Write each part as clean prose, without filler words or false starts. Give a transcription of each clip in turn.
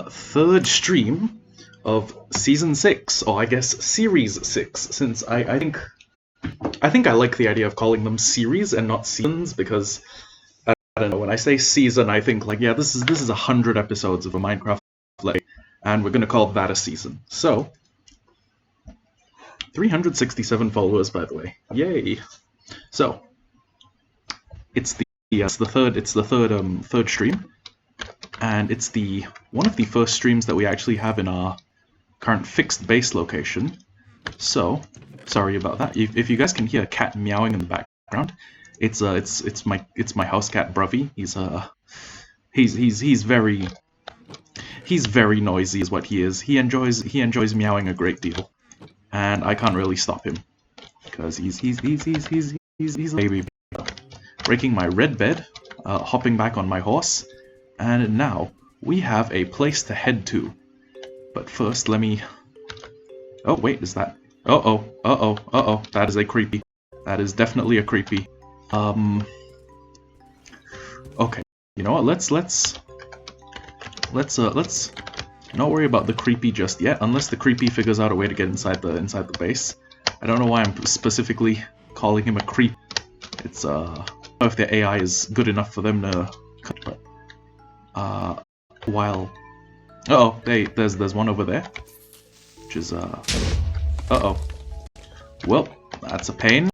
third stream of Season 6, or I guess Series 6, since I think I like the idea of calling them series and not seasons, because, I don't know, when I say season, I think, like, yeah, this is 100 episodes of a Minecraft Let's Play, and we're gonna call that a season. So, 367 followers, by the way. Yay! So, it's the third stream, and it's one of the first streams that we actually have in our current fixed base location. So, sorry about that. If you guys can hear a cat meowing in the background, it's my house cat Bruffy. He's very noisy, is what he is. He enjoys meowing a great deal, and I can't really stop him because he's a baby. Breaking my red bed, hopping back on my horse, and now we have a place to head to. But first, let me. Oh wait, is that? Uh-oh, that is a creepy. That is definitely a creepy. Okay, you know what, let's not worry about the creepy just yet, unless the creepy figures out a way to get inside the base. I don't know why I'm specifically calling him a creep. It's, I don't know if the AI is good enough for them to cut, but, while... Uh-oh, there's one over there, which is, uh-oh. Well, that's a pain,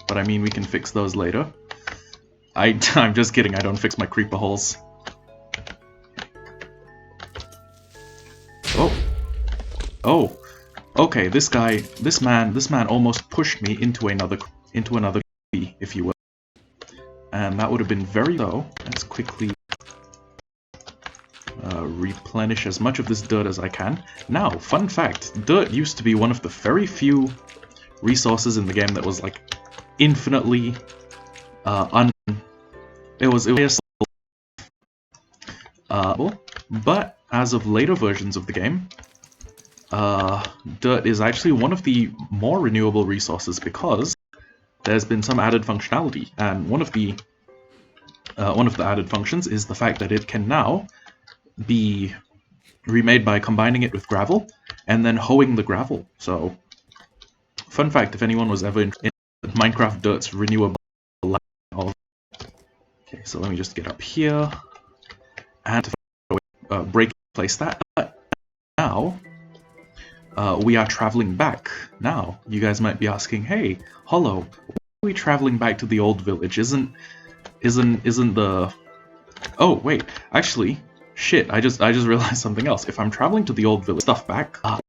but I mean, we can fix those later. I'm just kidding, I don't fix my creeper holes. Oh, okay, this man almost pushed me into another creepy, if you will. And that would have been very low. Let's quickly replenish as much of this dirt as I can. Now, fun fact, dirt used to be one of the very few resources in the game that was like infinitely it was but as of later versions of the game, dirt is actually one of the more renewable resources because there's been some added functionality, and one of the added functions is the fact that it can now be remade by combining it with gravel and then hoeing the gravel. So, fun fact, if anyone was ever in Minecraft Dirt's renewable life. Okay, so let me just get up here and place that. Now, we are traveling back. Now, you guys might be asking, hey, Hollow, why are we traveling back to the old village? Isn't the... Oh, wait, actually, shit, I just realized something else. If I'm traveling to the old village stuff back, at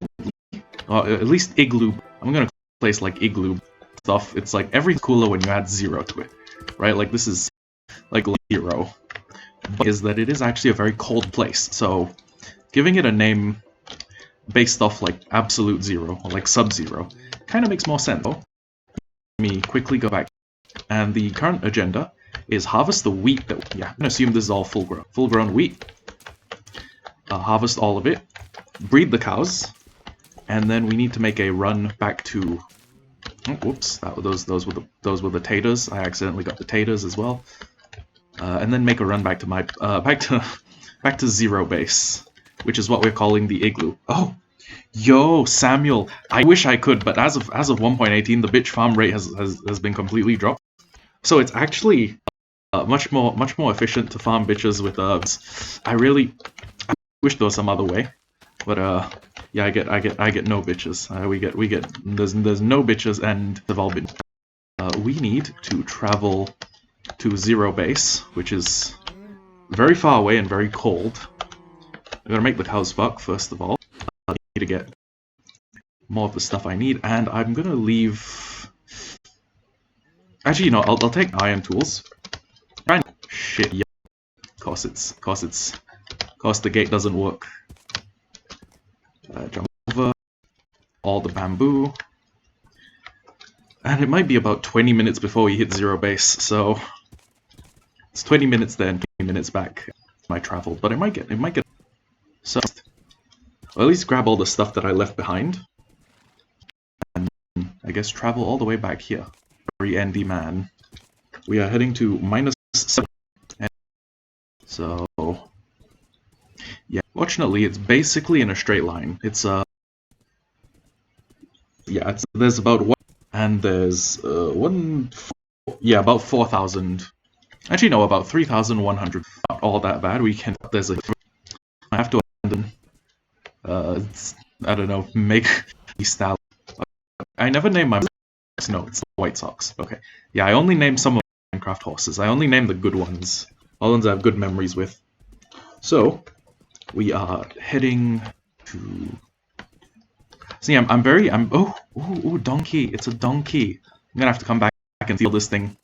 least igloo, I'm gonna place like igloo stuff. It's like everything's cooler when you add 0 to it, right? Like this is like 0. But is that it is actually a very cold place, so giving it a name based off like absolute 0 or like sub-0 kind of makes more sense. Let me quickly go back, and the current agenda is harvest the wheat that, yeah, I'm gonna assume this is all full-grown wheat. Harvest all of it, breed the cows, and then we need to make a run back to. Oh, whoops! Those were the taters. I accidentally got the taters as well. And then make a run back to my back to 0 base, which is what we're calling the igloo. Oh, yo, Samuel! I wish I could, but as of 1.18, the bitch farm rate has been completely dropped. So it's actually much more efficient to farm bitches with herbs. I wish there was some other way, but yeah, I get no bitches. We get there's no bitches, and they've all been. We need to travel to 0 base, which is very far away and very cold. I'm gonna make the cows fuck first of all. I need to get more of the stuff I need, and I'm gonna leave. Actually, you know, I'll take iron tools. Shit, yeah. Cause the gate doesn't work. Jump over all the bamboo, and it might be about 20 minutes before we hit 0 base. So it's 20 minutes there and 20 minutes back. My travel, but it might get. So I'll at least grab all the stuff that I left behind, and I guess travel all the way back here. Very endy man. We are heading to -7. So Yeah, fortunately, it's basically in a straight line. It's yeah, there's about one, and there's about 4,000. Actually, no, about 3,100. Not all that bad. We can. I have to abandon. I don't know. Make these style. I never named my. No, it's the White Sox. Okay. Yeah, I only named some of my Minecraft horses. I only named the good ones. All the ones I have good memories with. So, we are heading to. See, oh, donkey. It's a donkey. I'm gonna have to come back and steal this thing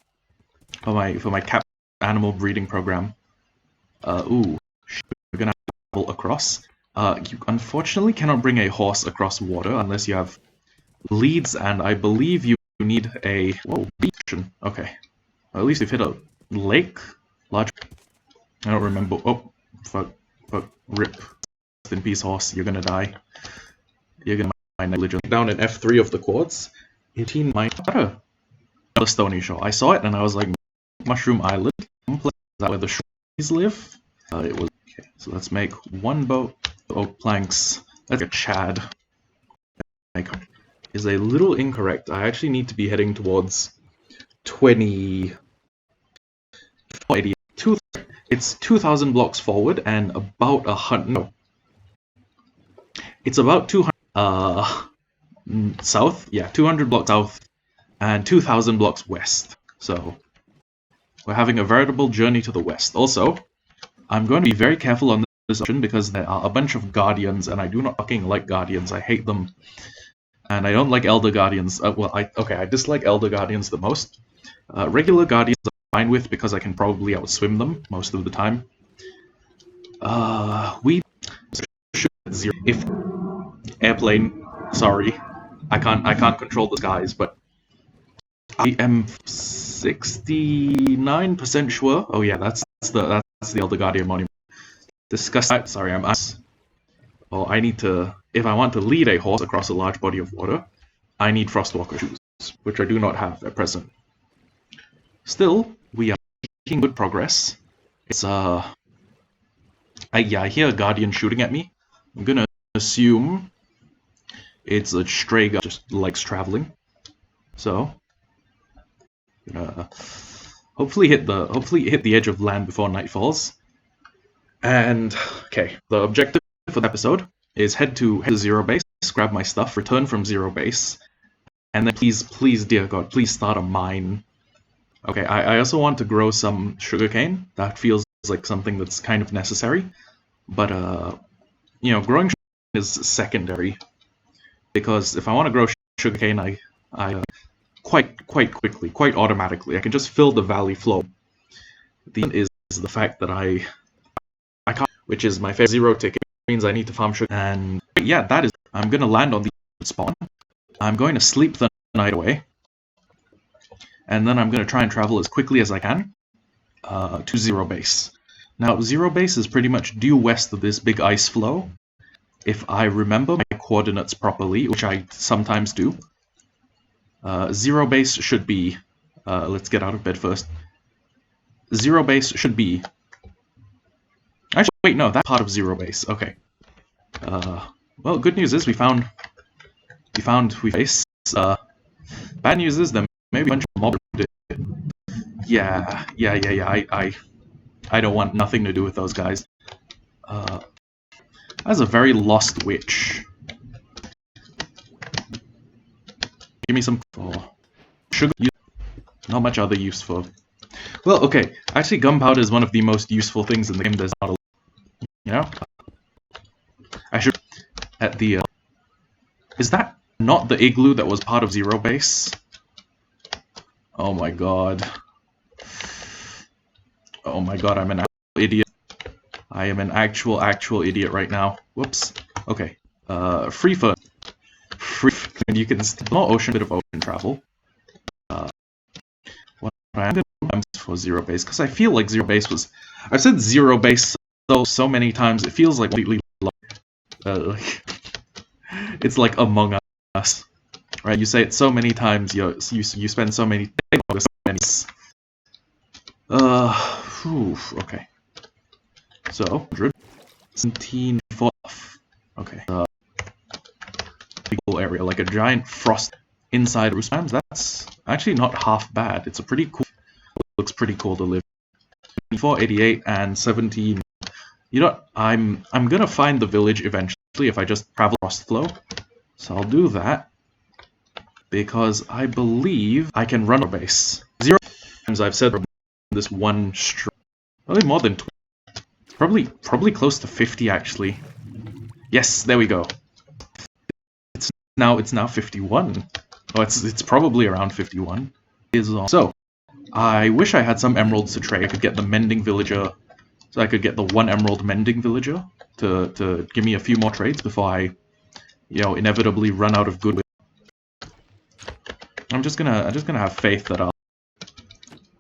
for my cat animal breeding program. We're gonna have to travel across. You unfortunately cannot bring a horse across water unless you have leads, and I believe you need a beach. Okay, well, at least you've hit a lake. Large. I don't remember. Oh, fuck, rip. Rest in peace, horse. You're gonna die. You're gonna my negligence. Down in F3 of the quartz. 18 mine. A stony shore. I saw it and I was like, Mushroom Island. Is that where the shrubs live? It was. Okay, so let's make one boat. Oak planks. Let's get Chad. Is a little incorrect. I actually need to be heading towards 20. It's 2,000 blocks forward and about 100. No. It's about 200 south. Yeah, 200 blocks south and 2,000 blocks west. So we're having a veritable journey to the west. Also, I'm going to be very careful on this option because there are a bunch of guardians, and I do not fucking like guardians. I hate them, and I don't like elder guardians. I dislike elder guardians the most. Regular guardians I'm fine with because I can probably outswim them most of the time. We should zero if airplane. Sorry, I can't control the skies, but I am 69% sure. Oh yeah, that's the Elder Guardian monument. Disgusting. Sorry, Oh, I need to. If I want to lead a horse across a large body of water, I need Frostwalker shoes, which I do not have at present. Still, we are making good progress. It's I hear a guardian shooting at me. I'm gonna assume it's a stray guy just likes traveling. So, hopefully hit the edge of land before night falls. And okay, the objective for the episode is head to zero base, grab my stuff, return from zero base, and then please, dear God, please start a mine. Okay, I also want to grow some sugarcane. That feels like something that's kind of necessary, but growing sugarcane is secondary because if I want to grow sugarcane, I quite quickly, quite automatically, I can just fill the valley floor. The is the fact that I can't, which is my favorite zero ticket, means I need to farm sugar. And yeah, that is. I'm gonna land on the spawn. I'm going to sleep the night away, and then I'm gonna try and travel as quickly as I can to zero base. Now, zero base is pretty much due west of this big ice flow. If I remember my coordinates properly, which I sometimes do, zero base should be. Let's get out of bed first. Zero base should be. Actually, wait, no, that's part of zero base. Okay. Well, good news is we found base. Bad news is there may be a bunch of mobs. Yeah. I don't want nothing to do with those guys. That's a very lost witch. Give me some sugar. Not much other use for. Well, okay. Actually, gunpowder is one of the most useful things in the game. There's not a lot. You know? I should at the. Is that not the igloo that was part of zero base? Oh my god. Oh my god, I'm an actual idiot. I am an actual idiot right now. Whoops. Okay. Free. And you can more bit of ocean travel. What I'm gonna do for zero base because I feel like zero base was. I've said zero base so many times. It feels like completely. It's like Among Us, right? You say it so many times. You spend so many. Okay. So, 17 foot off. Okay. Cool area, like a giant frost inside Rusmams. That's actually not half bad. It's a pretty cool. Looks pretty cool to live. 24, 88, and 17. You know, I'm gonna find the village eventually if I just travel across the flow. So I'll do that because I believe I can run a base. 0 times I've said this one string. Probably more than 20. Probably close to 50 actually. Yes, there we go. It's now 51. Oh, it's probably around 51. So I wish I had some emeralds to trade. I could get the mending villager. So I could get the 1 emerald mending villager to give me a few more trades before I, inevitably run out of goodwill. I'm just gonna have faith that I'll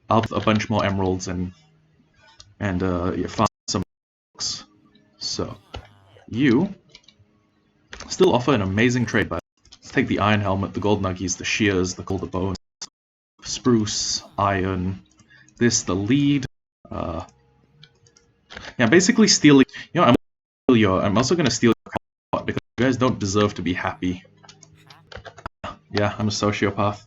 have a bunch more emeralds and farm some books. So you still offer an amazing trade, but let's take the iron helmet, the gold nuggies, the shears, the golden bones, spruce, iron, the lead. Yeah, basically stealing. I'm also gonna steal your car because you guys don't deserve to be happy. Yeah, I'm a sociopath.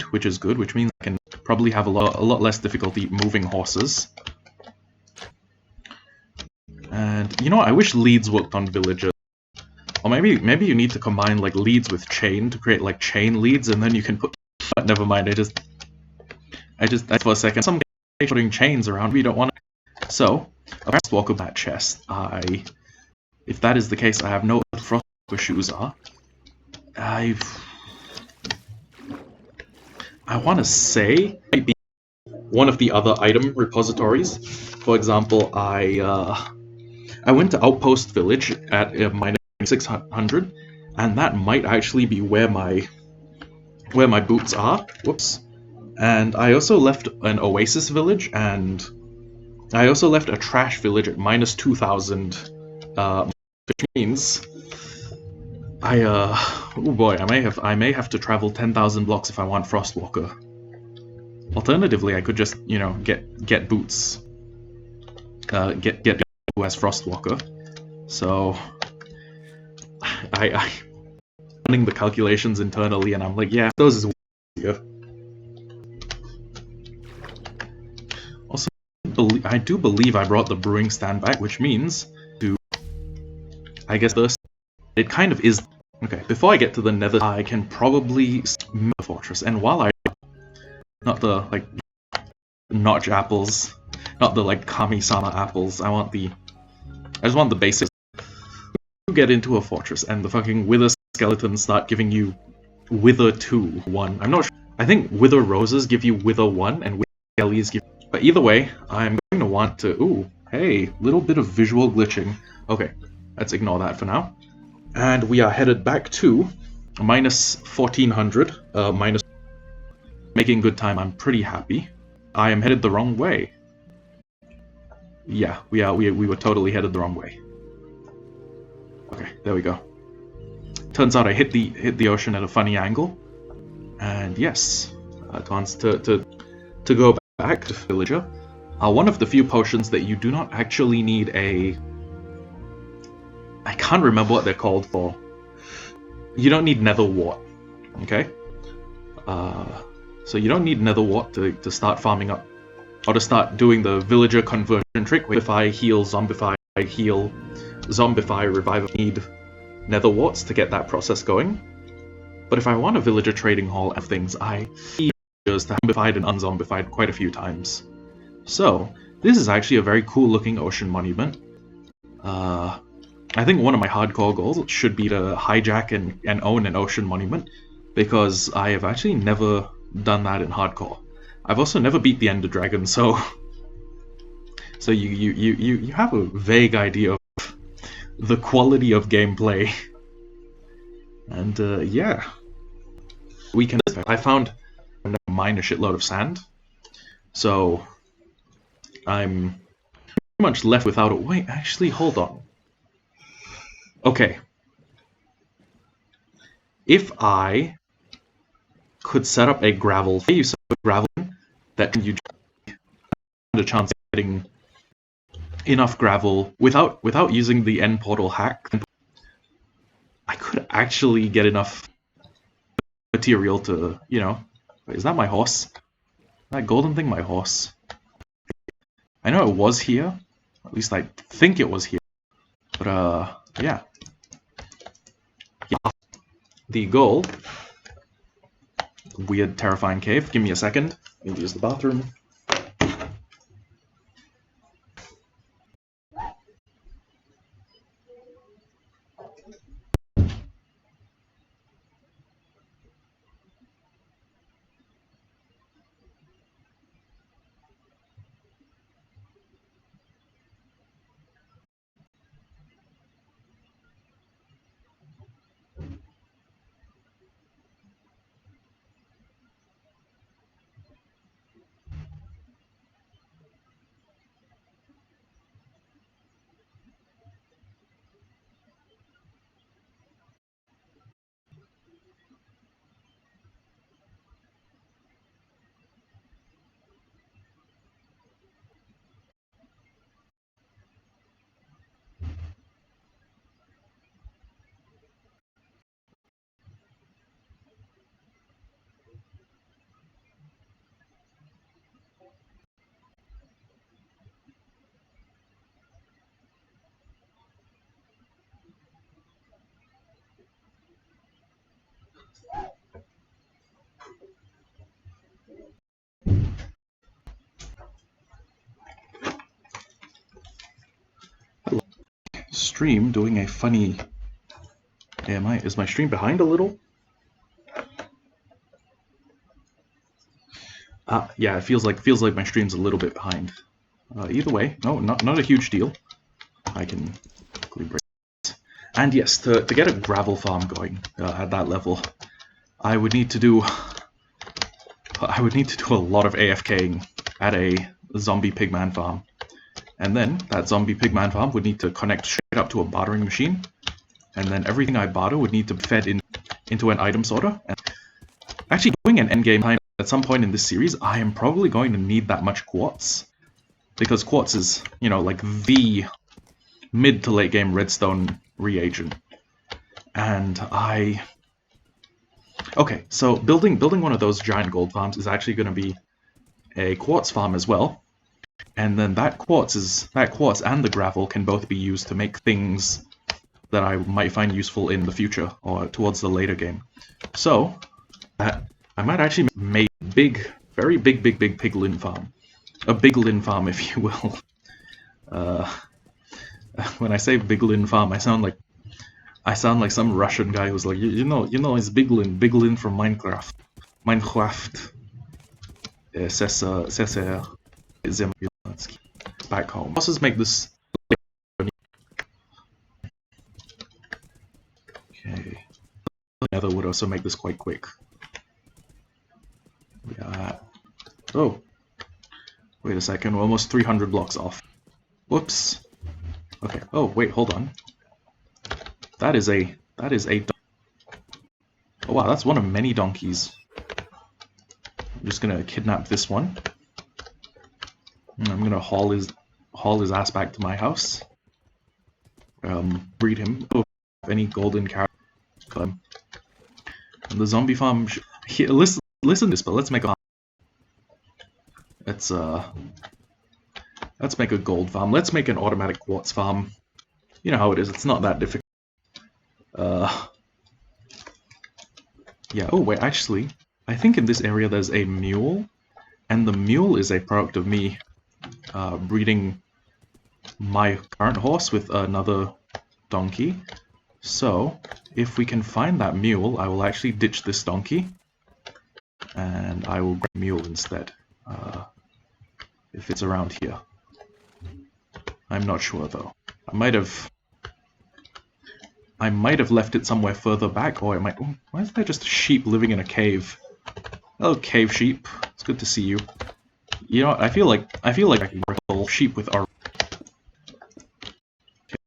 Which is good, which means I can probably have a lot less difficulty moving horses. And I wish leads worked on villagers. Or maybe you need to combine like leads with chain to create like chain leads, and then you can put. But never mind. I just for a second. Some guy putting chains around. We don't want to. So a frostwalker bat chest. If that is the case, I have no frostwalker shoes are. I want to say it might be one of the other item repositories. For example, I went to Outpost Village at minus 600, and that might actually be where my boots are. Whoops. And I also left an Oasis Village, and I also left a Trash Village at minus 2,000, which means oh boy, I may have to travel 10,000 blocks if I want Frostwalker. Alternatively, I could just, get boots. Get who has Frostwalker. So I running the calculations internally, and I'm like, yeah, those is easier. Also, I do believe I brought the brewing stand back, which means I guess it kind of is. Okay, before I get to the nether, I can probably melt the fortress, and while I not the like notch apples, not the like Kami-sama apples, I just want the basics. You get into a fortress and the fucking wither skeletons start giving you wither 2, 1. I'm not sure. I think wither roses give you wither 1 and wither skellies give. But either way, I'm going to want to. Ooh, hey, little bit of visual glitching. Okay, let's ignore that for now. And we are headed back to minus 1400, minus. Making good time, I'm pretty happy. I am headed the wrong way. Yeah, we were totally headed the wrong way. Okay, there we go. Turns out I hit the ocean at a funny angle. And yes, to go back to Villager, one of the few potions that you do not actually need a. I can't remember what they're called for. You don't need nether wart, okay? So you don't need nether wart to start farming up, or to start doing the villager conversion trick. If I heal, zombify, revive, I need nether warts to get that process going. But if I want a villager trading hall of things, I need villagers to zombified and unzombified quite a few times. So this is actually a very cool looking ocean monument. I think one of my hardcore goals should be to hijack and own an ocean monument, because I have actually never done that in hardcore. I've also never beat the Ender Dragon, so you have a vague idea of the quality of gameplay. And yeah, we can. I found mine a shitload of sand, so I'm pretty much left without a. Wait, actually, hold on. Okay. If I could set up a gravel, that you have a chance of getting enough gravel without using the end portal hack, I could actually get enough material to, you know. Wait, is that my horse? That golden thing my horse? I know it was here. At least I think it was here. But yeah. The goal. Weird, terrifying cave. Give me a second. I'll use the bathroom. Stream doing a funny. Is my stream behind a little? Yeah, it feels like my stream's a little bit behind. Either way, no, not a huge deal. I can quickly break it. And yes, to get a gravel farm going at that level, I would need to do a lot of AFKing at a zombie pigman farm. And then that zombie pigman farm would need to connect straight up to a bartering machine. And then everything I barter would need to be fed into an item sorter. And actually, doing an endgame time at some point in this series, I am probably going to need that much quartz. Because quartz is, you know, like the mid to late game redstone reagent. And okay, so building one of those giant gold farms is actually going to be a quartz farm as well. And then that quartz and the gravel can both be used to make things that I might find useful in the future or towards the later game. So I might actually make a very big piglin farm. A biglin farm, if you will. When I say biglin farm, I sound like some Russian guy who's like, you know, it's biglin from Minecraft. Back home. Let's just make this. Okay. Nether would also make this quite quick. Yeah. Oh. Wait a second. We're almost 300 blocks off. Whoops. Okay. Oh wait. Hold on. That is a. Oh wow. That's one of many donkeys. I'm just gonna kidnap this one. And I'm gonna haul his ass back to my house. Breed him. Oh, any golden carrot. And the zombie farm. Here, listen to this, but let's make a. Let's make a gold farm. Let's make an automatic quartz farm. You know how it is. It's not that difficult. Yeah. Oh wait, actually, I think in this area there's a mule, and the mule is a product of me breeding my current horse with another donkey. So, if we can find that mule, I will actually ditch this donkey, and I will grab a mule instead. If it's around here. I'm not sure though. I might have left it somewhere further back, or it might. Oh, why is there just a sheep living in a cave? Hello, cave sheep. It's good to see you. You know what? I feel like I can work a little sheep with our. Okay.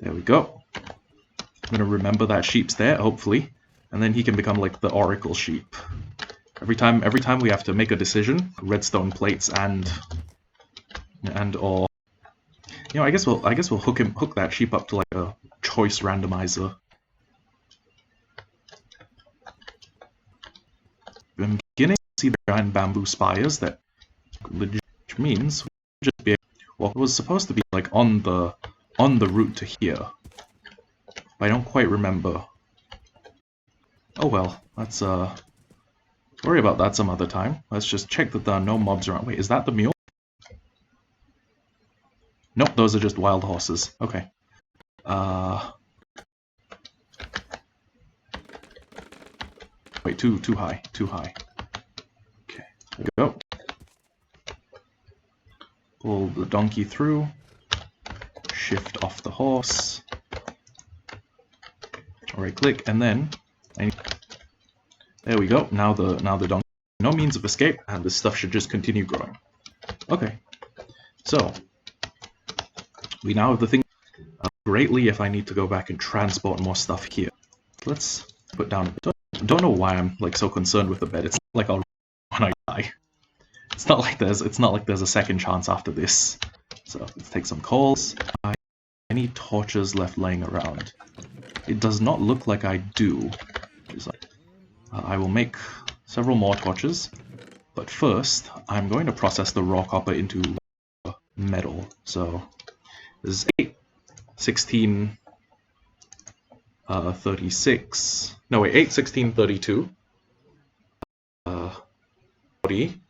There we go. I'm gonna remember that sheep's there, hopefully, and then he can become like the oracle sheep. Every time we have to make a decision, redstone plates and or You know, I guess we'll hook that sheep up to like a choice randomizer. I'm beginning to see the giant bamboo spires that legit, which means we should just be well, it was supposed to be like on the route to here. But I don't quite remember. Oh well, let's worry about that some other time. Let's just check that there are no mobs around. Wait, is that the mule? Nope, those are just wild horses. Okay. Wait, too high. Okay, there we go. Pull the donkey through. Shift off the horse. Right click, and then there we go. Now the donkey no means of escape, and this stuff should just continue growing. Okay, so we now have the thing greatly if I need to go back and transport more stuff here. Let's put down. Don't know why I'm like so concerned with the bed. It's not like I'll when I die. It's not like there's a second chance after this. So let's take some coals. Any torches left laying around? It does not look like I do. I will make several more torches, but first I'm going to process the raw copper into metal. So this is 8, 16, 36. No wait, 8, 16, 32. 40.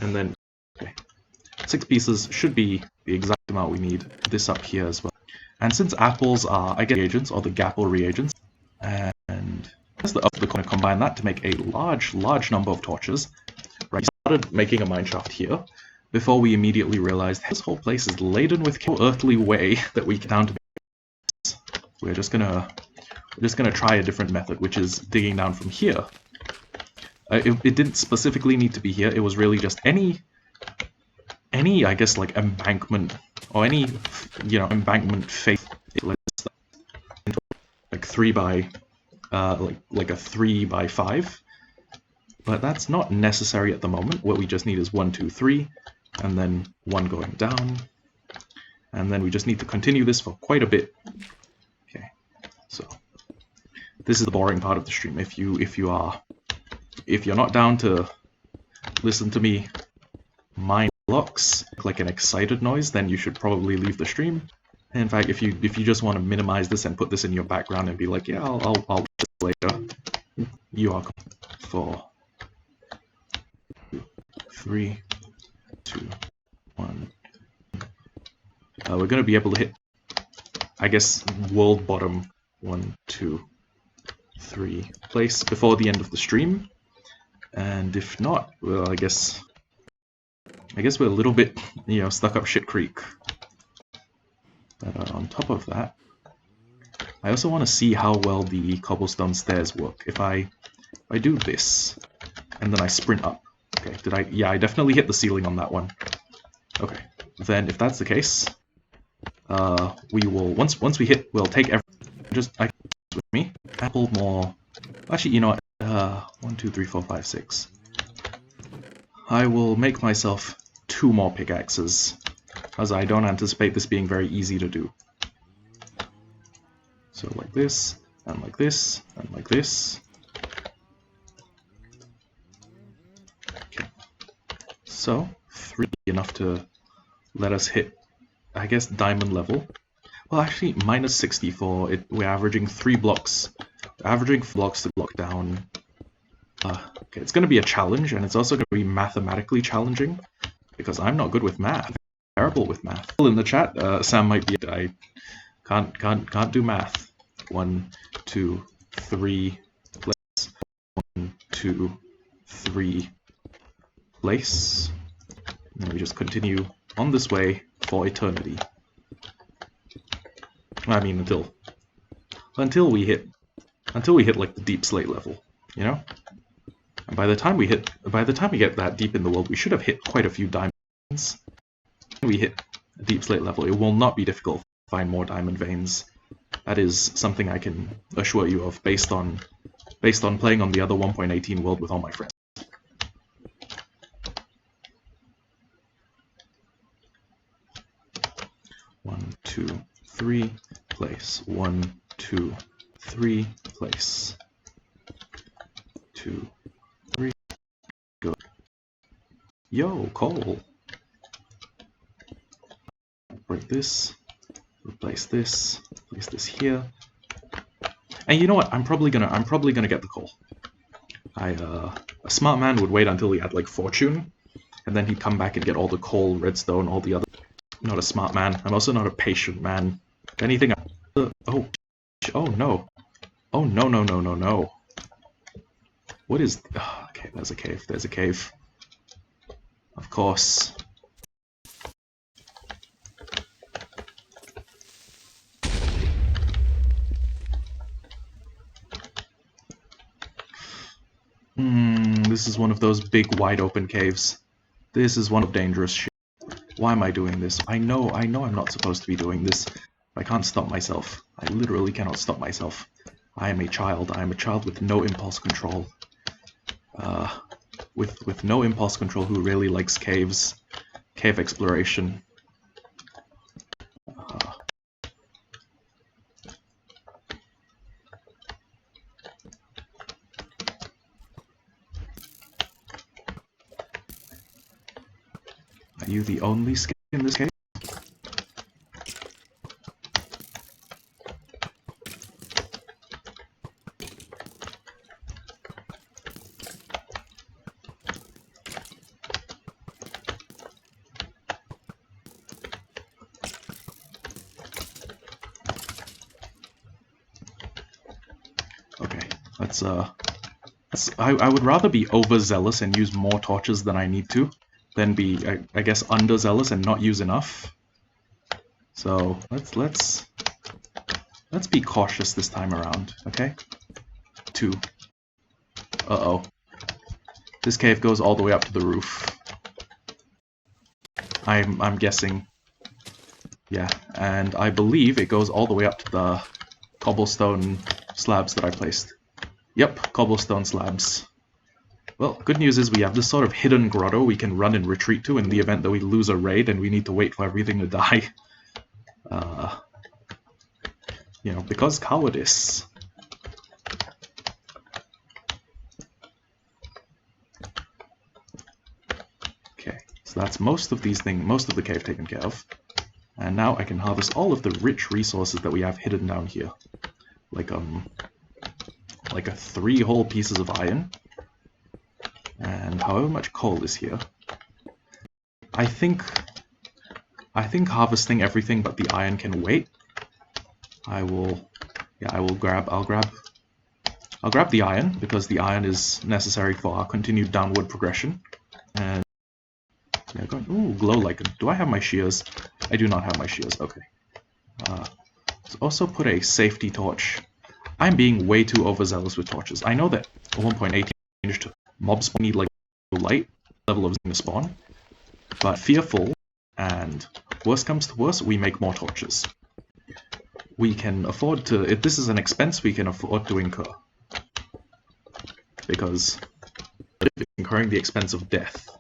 And then, okay, 6 pieces should be the exact amount we need. This up here as well. And since apples are, I guess, reagents, or the gapple reagents, and as the going to combine that to make a large number of torches. Right, we started making a mineshaft here before we immediately realized this whole place is laden with no earthly way that we get down to this. We're just gonna try a different method, which is digging down from here. It didn't specifically need to be here. It was really just any I guess like embankment or any embankment face like 3 by like a 3 by 5. But that's not necessary at the moment. What we just need is 1, 2, 3, and then 1 going down, and then we just need to continue this for quite a bit. Okay, so this is the boring part of the stream. If you're not down to listen to me mine blocks like an excited noise, then you should probably leave the stream. In fact, if you just want to minimize this and put this in your background and be like, yeah, I'll watch this later, you are 4, 3, 2, 1. We're going to be able to hit, I guess, world bottom 1, 2, 3 place before the end of the stream. And if not, well, I guess we're a little bit, stuck up shit creek. But on top of that, I also want to see how well the cobblestone stairs work. If I do this, and then I sprint up. Okay, did I? Yeah, I definitely hit the ceiling on that one. Okay, then if that's the case, we will once we hit, we'll take I with me and pull more. Actually, you know what? 1, 2, 3, 4, 5, 6. I will make myself 2 more pickaxes, as I don't anticipate this being very easy to do. So like this, and like this, and like this. Okay. So 3 enough to let us hit, I guess, diamond level. Well, actually, minus 64. We're averaging 3 blocks. We're averaging 4 blocks to block down. Okay, it's going to be a challenge, and it's also going to be mathematically challenging, because I'm not good with math. I'm terrible with math. In the chat, Sam might be. I can't do math. 1, 2, 3. Place. 1, 2, 3. Place. And then we just continue on this way for eternity. I mean, until we hit like the deep slate level, you know. And by the time we get that deep in the world, we should have hit quite a few diamonds. When we hit a deep slate level, it will not be difficult to find more diamond veins. That is something I can assure you of, based on playing on the other 1.18 world with all my friends. 1, 2, 3, place. 1, 2, 3, place. 2, 3, go. Yo, coal. Break this. Replace this. Place this here. And you know what? I'm probably gonna get the coal. A smart man would wait until he had like fortune, and then he'd come back and get all the coal, redstone, all the other. Not a smart man. I'm also not a patient man. Anything. Oh no. Oh no no no no no. What is? Oh, okay, there's a cave. There's a cave. Of course. This is one of those big, wide open caves. This is one of dangerous shit. Why am I doing this? I know I'm not supposed to be doing this. I can't stop myself. I literally cannot stop myself. I am a child. I am a child with no impulse control. With no impulse control, who really likes caves, cave exploration. Are you the only skin in this cave? Okay, I would rather be overzealous and use more torches than I need to, than be, I guess, underzealous and not use enough. So let's be cautious this time around, okay? 2. Uh-oh. This cave goes all the way up to the roof. I'm guessing. Yeah, and I believe it goes all the way up to the cobblestone slabs that I placed. Yep, cobblestone slabs. Well, good news is we have this sort of hidden grotto we can run and retreat to in the event that we lose a raid and we need to wait for everything to die. You know, because cowardice. Okay, so that's most of the cave taken care of. And now I can harvest all of the rich resources that we have hidden down here. Like a 3 whole pieces of iron. And however much coal is here. I think harvesting everything but the iron can wait. I'll grab the iron because the iron is necessary for our continued downward progression. And yeah, ooh, glow lichen. Do I have my shears? I do not have my shears. Okay. Let's also put a safety torch. I'm being way too overzealous with torches. I know that at 1.18 mobs need like light level of the spawn, but fearful and worst comes to worst, we make more torches. We can afford to, if this is an expense we can afford to incur, because it's incurring the expense of death.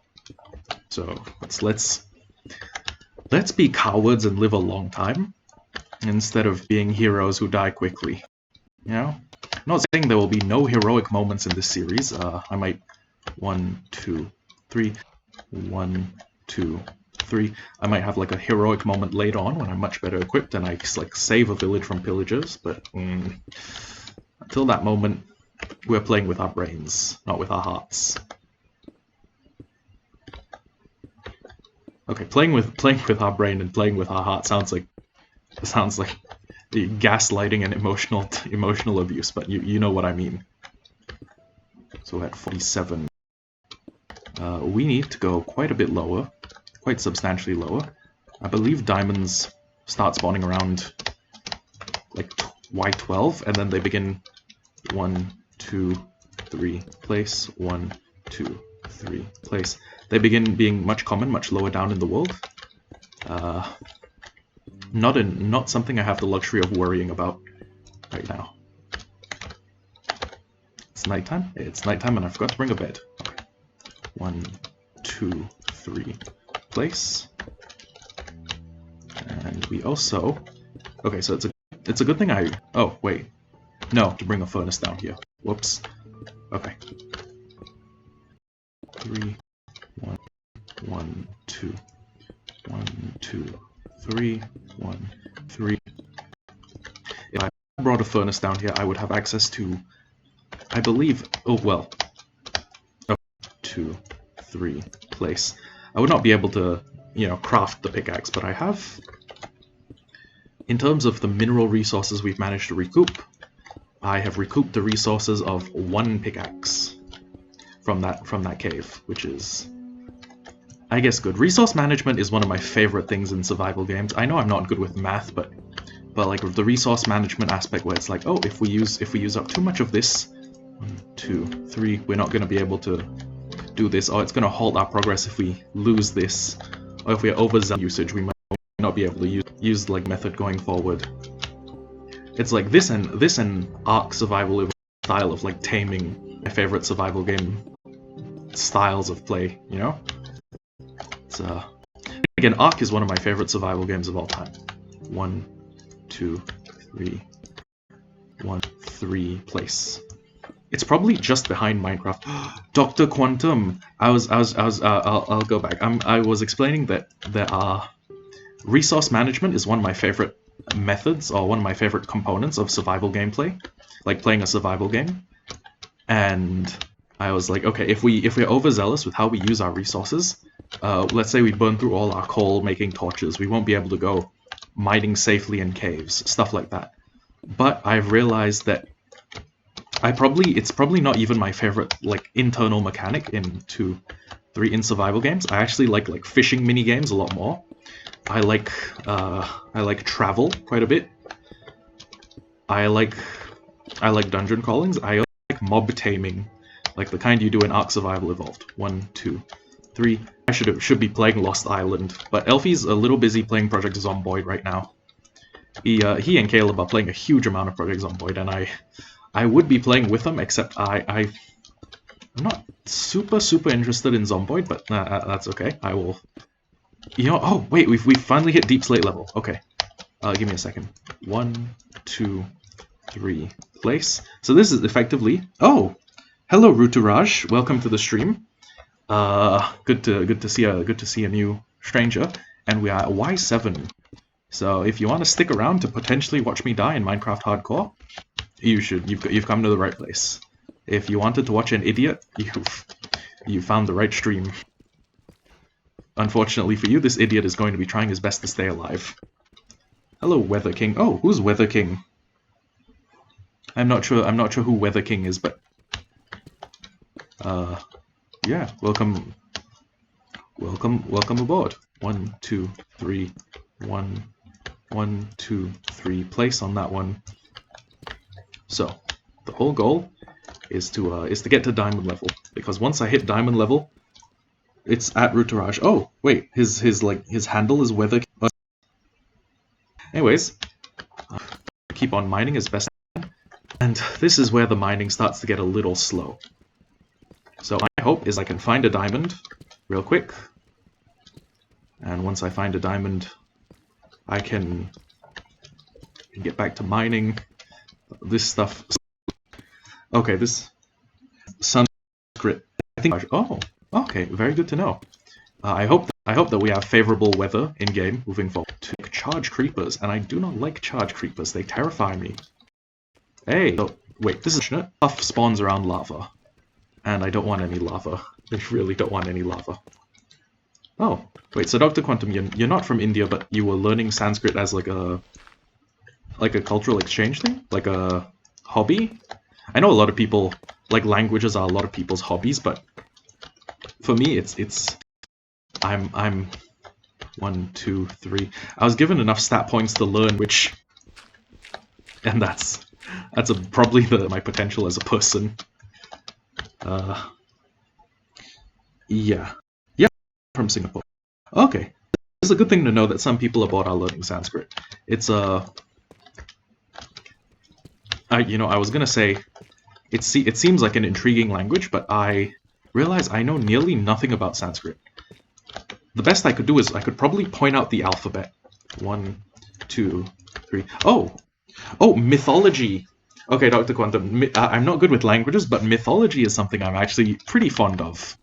So let's be cowards and live a long time instead of being heroes who die quickly. You know, I'm not saying there will be no heroic moments in this series. I might 1, 2, 3, 1, 2, 3. I might have like a heroic moment later on when I'm much better equipped and I just like save a village from pillagers. But until that moment, we're playing with our brains, not with our hearts. Okay, playing with our brain and playing with our heart sounds like gaslighting and emotional abuse, but you know what I mean. So at 47, we need to go quite a bit lower, quite substantially lower. I believe diamonds start spawning around like Y12, and then they begin 1, 2, 3 place, 1, 2, 3 place. They begin being much lower down in the world. Not something I have the luxury of worrying about right now. It's nighttime? It's nighttime and I forgot to bring a bed. Okay. 1, 2, 3 place. And we also... Okay, so it's a good thing I... Oh, wait. No, to bring a furnace down here. Whoops. Okay. 3, 1, 1, 2, 1, 2, 3, 1, 3. If I brought a furnace down here, I would have access to, I believe, oh well, 2, 3 place. I would not be able to, you know, craft the pickaxe, but I have, in terms of the mineral resources we've managed to recoup, I have recouped the resources of 1 pickaxe from that cave, which is, I guess, good. Resource management is one of my favorite things in survival games. I know I'm not good with math, but like the resource management aspect where it's like, oh, if we use up too much of this, 1, 2, 3, we're not going to be able to do this, or it's going to halt our progress if we lose this, or if we're overzealous usage, we might not be able to use like method going forward. It's like this and Ark survival style of like taming my favorite survival game styles of play, you know? It's again, Ark is one of my favorite survival games of all time. 1, 2, 3, 1, 3 place. It's probably just behind Minecraft. Dr. Quantum. I'll go back. I was explaining that there are resource management is one of my favorite methods, or one of my favorite components of survival gameplay, like playing a survival game. And I was like, okay, if we're overzealous with how we use our resources, let's say we burn through all our coal making torches, we won't be able to go mining safely in caves, stuff like that. But I've realized that it's probably not even my favorite like internal mechanic in 2, 3 in survival games. I actually like fishing mini games a lot more. I like travel quite a bit. I like dungeon crawlings. I like mob taming, like the kind you do in Ark Survival Evolved. 1, 2, 3. I should be playing Lost Island, but Elfie's a little busy playing Project Zomboid right now. He and Caleb are playing a huge amount of Project Zomboid, and I would be playing with them, except I'm not super interested in Zomboid, but that's okay. I will. You know, oh wait, we finally hit Deep Slate level. Okay, give me a second. 1, 2, 3 place. So this is effectively. Oh, hello Ruturaj, welcome to the stream. Good to see a new stranger, and we are at Y7. So if you want to stick around to potentially watch me die in Minecraft Hardcore, you should. You've come to the right place. If you wanted to watch an idiot, you found the right stream. Unfortunately for you, this idiot is going to be trying his best to stay alive. Hello, Weather King. Oh, who's Weather King? I'm not sure who Weather King is, but yeah, welcome aboard. 1, 2, 3, 1, 1, 2, 3 place on that one. So the whole goal is to get to diamond level, because once I hit diamond level, it's at Ruturaj. Oh wait, his handle is Weather. Anyways, keep on mining as best I can, and this is where the mining starts to get a little slow. So my hope is I can find a diamond real quick, and once I find a diamond, I can get back to mining this stuff. Okay, this Sanskrit. I think. Oh, okay, very good to know. I hope that we have favorable weather in game moving forward. To charge creepers, and I do not like charge creepers. They terrify me. Hey, oh, wait, this is stuff spawns around lava, and I don't want any lava. I really don't want any lava. Oh, wait, so Dr. Quantum, you're not from India, but you were learning Sanskrit as like a cultural exchange thing, like a hobby. I know a lot of people like languages are a lot of people's hobbies, but for me, I'm 1, 2, 3. I was given enough stat points to learn which, and that's probably my potential as a person. Yeah, from Singapore. Okay, it's a good thing to know that some people aboard are learning Sanskrit. It's I was gonna say, it seems like an intriguing language, but I realize I know nearly nothing about Sanskrit. The best I could do is I could probably point out the alphabet, 1, 2, 3. Oh, mythology. Okay, Dr. Quantum, I'm not good with languages, but mythology is something I'm actually pretty fond of.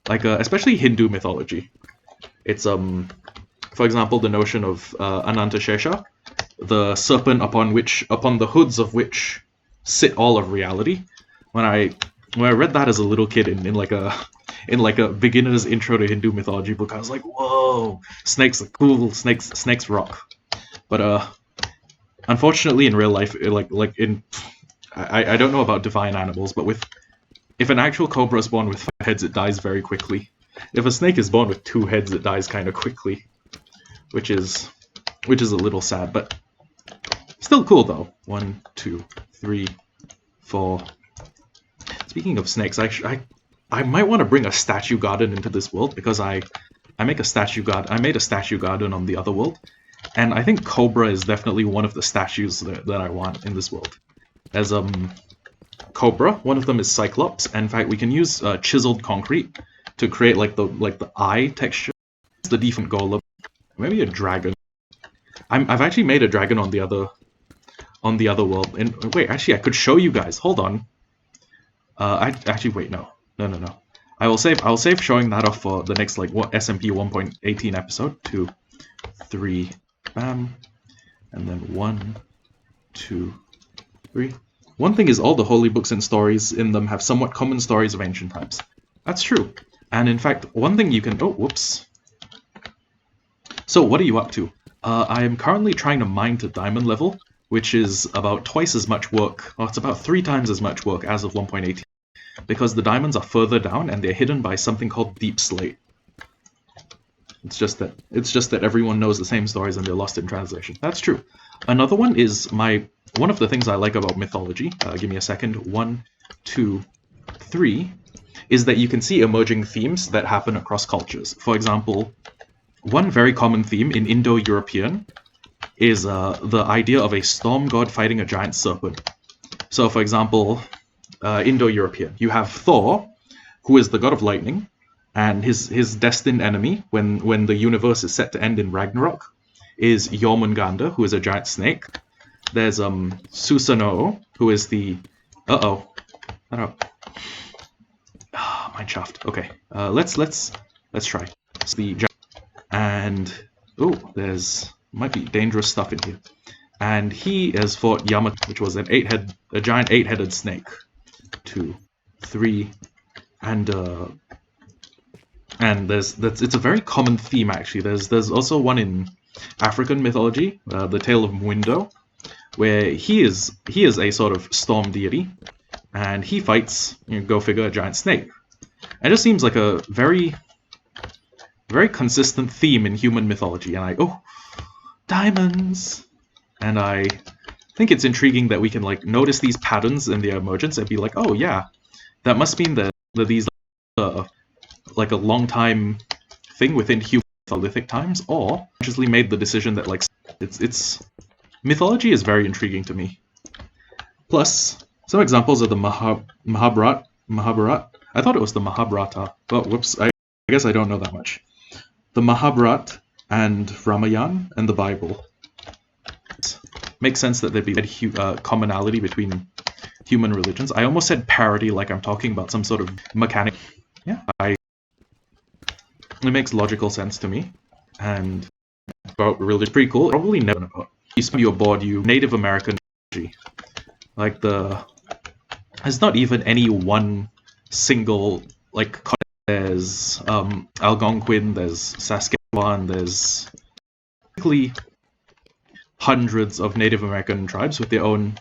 Like, especially Hindu mythology. It's, for example, the notion of Anantashesha, the serpent upon the hoods of which sit all of reality. When I read that as a little kid in like a beginner's intro to Hindu mythology book, I was like, whoa, snakes are cool, snakes rock. But unfortunately, in real life, I don't know about divine animals, but if an actual cobra is born with 5 heads, it dies very quickly. If a snake is born with 2 heads, it dies kind of quickly, which is a little sad, but still cool though. 1, 2, 3, 4. Speaking of snakes, I might want to bring a statue garden into this world because I made a statue garden on the other world, and I think Cobra is definitely one of the statues that I want in this world. There's Cobra, one of them is Cyclops, and in fact we can use chiseled concrete to create like the eye texture. It's the default golem. Maybe a dragon. I've actually made a dragon on the other world. And wait, actually I could show you guys. Hold on. Actually wait, no. I'll save showing that off for the next like SMP 1.18 episode. 2, 3, bam, and then 1, 2, 3. One thing is all the holy books and stories in them have somewhat common stories of ancient times. That's true. And in fact, one thing you can... Oh, whoops. So, what are you up to? I am currently trying to mine to diamond level, which is about twice as much work. Well, it's about 3 times as much work as of 1.18. Because the diamonds are further down and they're hidden by something called deep slate. It's just that everyone knows the same stories and they're lost in translation. That's true. Another one is one of the things I like about mythology. Give me a second. 1, 2, 3. Is that you can see emerging themes that happen across cultures. For example, one very common theme in Indo-European is the idea of a storm god fighting a giant serpent. So, for example, Indo-European, you have Thor, who is the god of lightning, and his destined enemy, when the universe is set to end in Ragnarok, is Jormungandr, who is a giant snake. There's Susanoo, who is the... Uh-oh. I don't know. Mineshaft. Okay. Let's try. It's the and there's might be dangerous stuff in here. And he has fought Yamato, which was a giant 8-headed snake. 2, 3, and it's a very common theme actually. There's also one in African mythology, the Tale of Mwindo, where he is a sort of storm deity, and he fights, go figure, a giant snake. It just seems like a very, very consistent theme in human mythology, and diamonds! And I think it's intriguing that we can notice these patterns in their emergence and be like, oh yeah, that must mean that these like a long time thing within human mytholic times, or consciously made the decision that it's mythology is very intriguing to me. Plus, some examples of the Mahabharat. I thought it was the Mahabharata, but whoops, I guess I don't know that much. The Mahabharata and Ramayana and the Bible. It makes sense that there'd be commonality between human religions. I almost said parody, like I'm talking about some sort of mechanic. Yeah, it makes logical sense to me. And about religion, pretty cool. Probably never about. You spend your board, you Native American mythology. There's not even any one single there's Algonquin, there's Saskatchewan, there's basically hundreds of Native American tribes with their own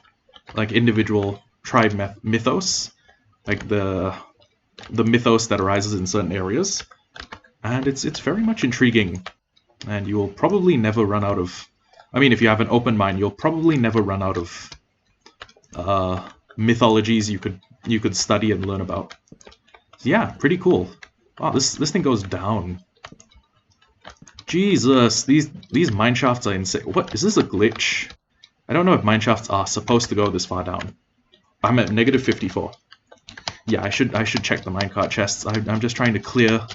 individual tribe mythos, the mythos that arises in certain areas, and it's very much intriguing, and you will probably never run out of. I mean, if you have an open mind, you'll probably never run out of mythologies you could study and learn about. So yeah, pretty cool. Wow, this thing goes down. Jesus, these mineshafts are insane. What is this, a glitch? I don't know if mineshafts are supposed to go this far down. I'm at negative 54. Yeah, I should check the minecart chests. I'm just trying to clear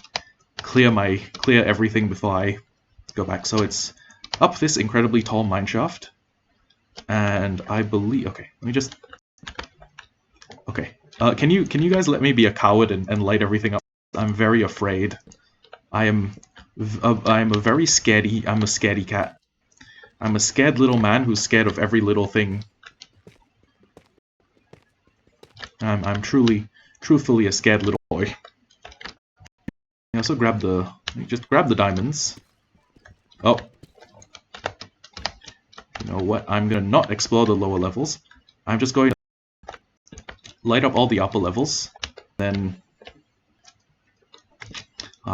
everything before I go back. So it's up this incredibly tall mineshaft, and I believe. Okay, let me just. Okay, can you guys let me be a coward and light everything up? I'm very afraid. I am a very scaredy. I'm a scaredy cat. I'm a scared little man who's scared of every little thing. I'm truthfully a scared little boy. I also grab the diamonds. Oh. You know what? I'm gonna not explore the lower levels. I'm just going to light up all the upper levels. Then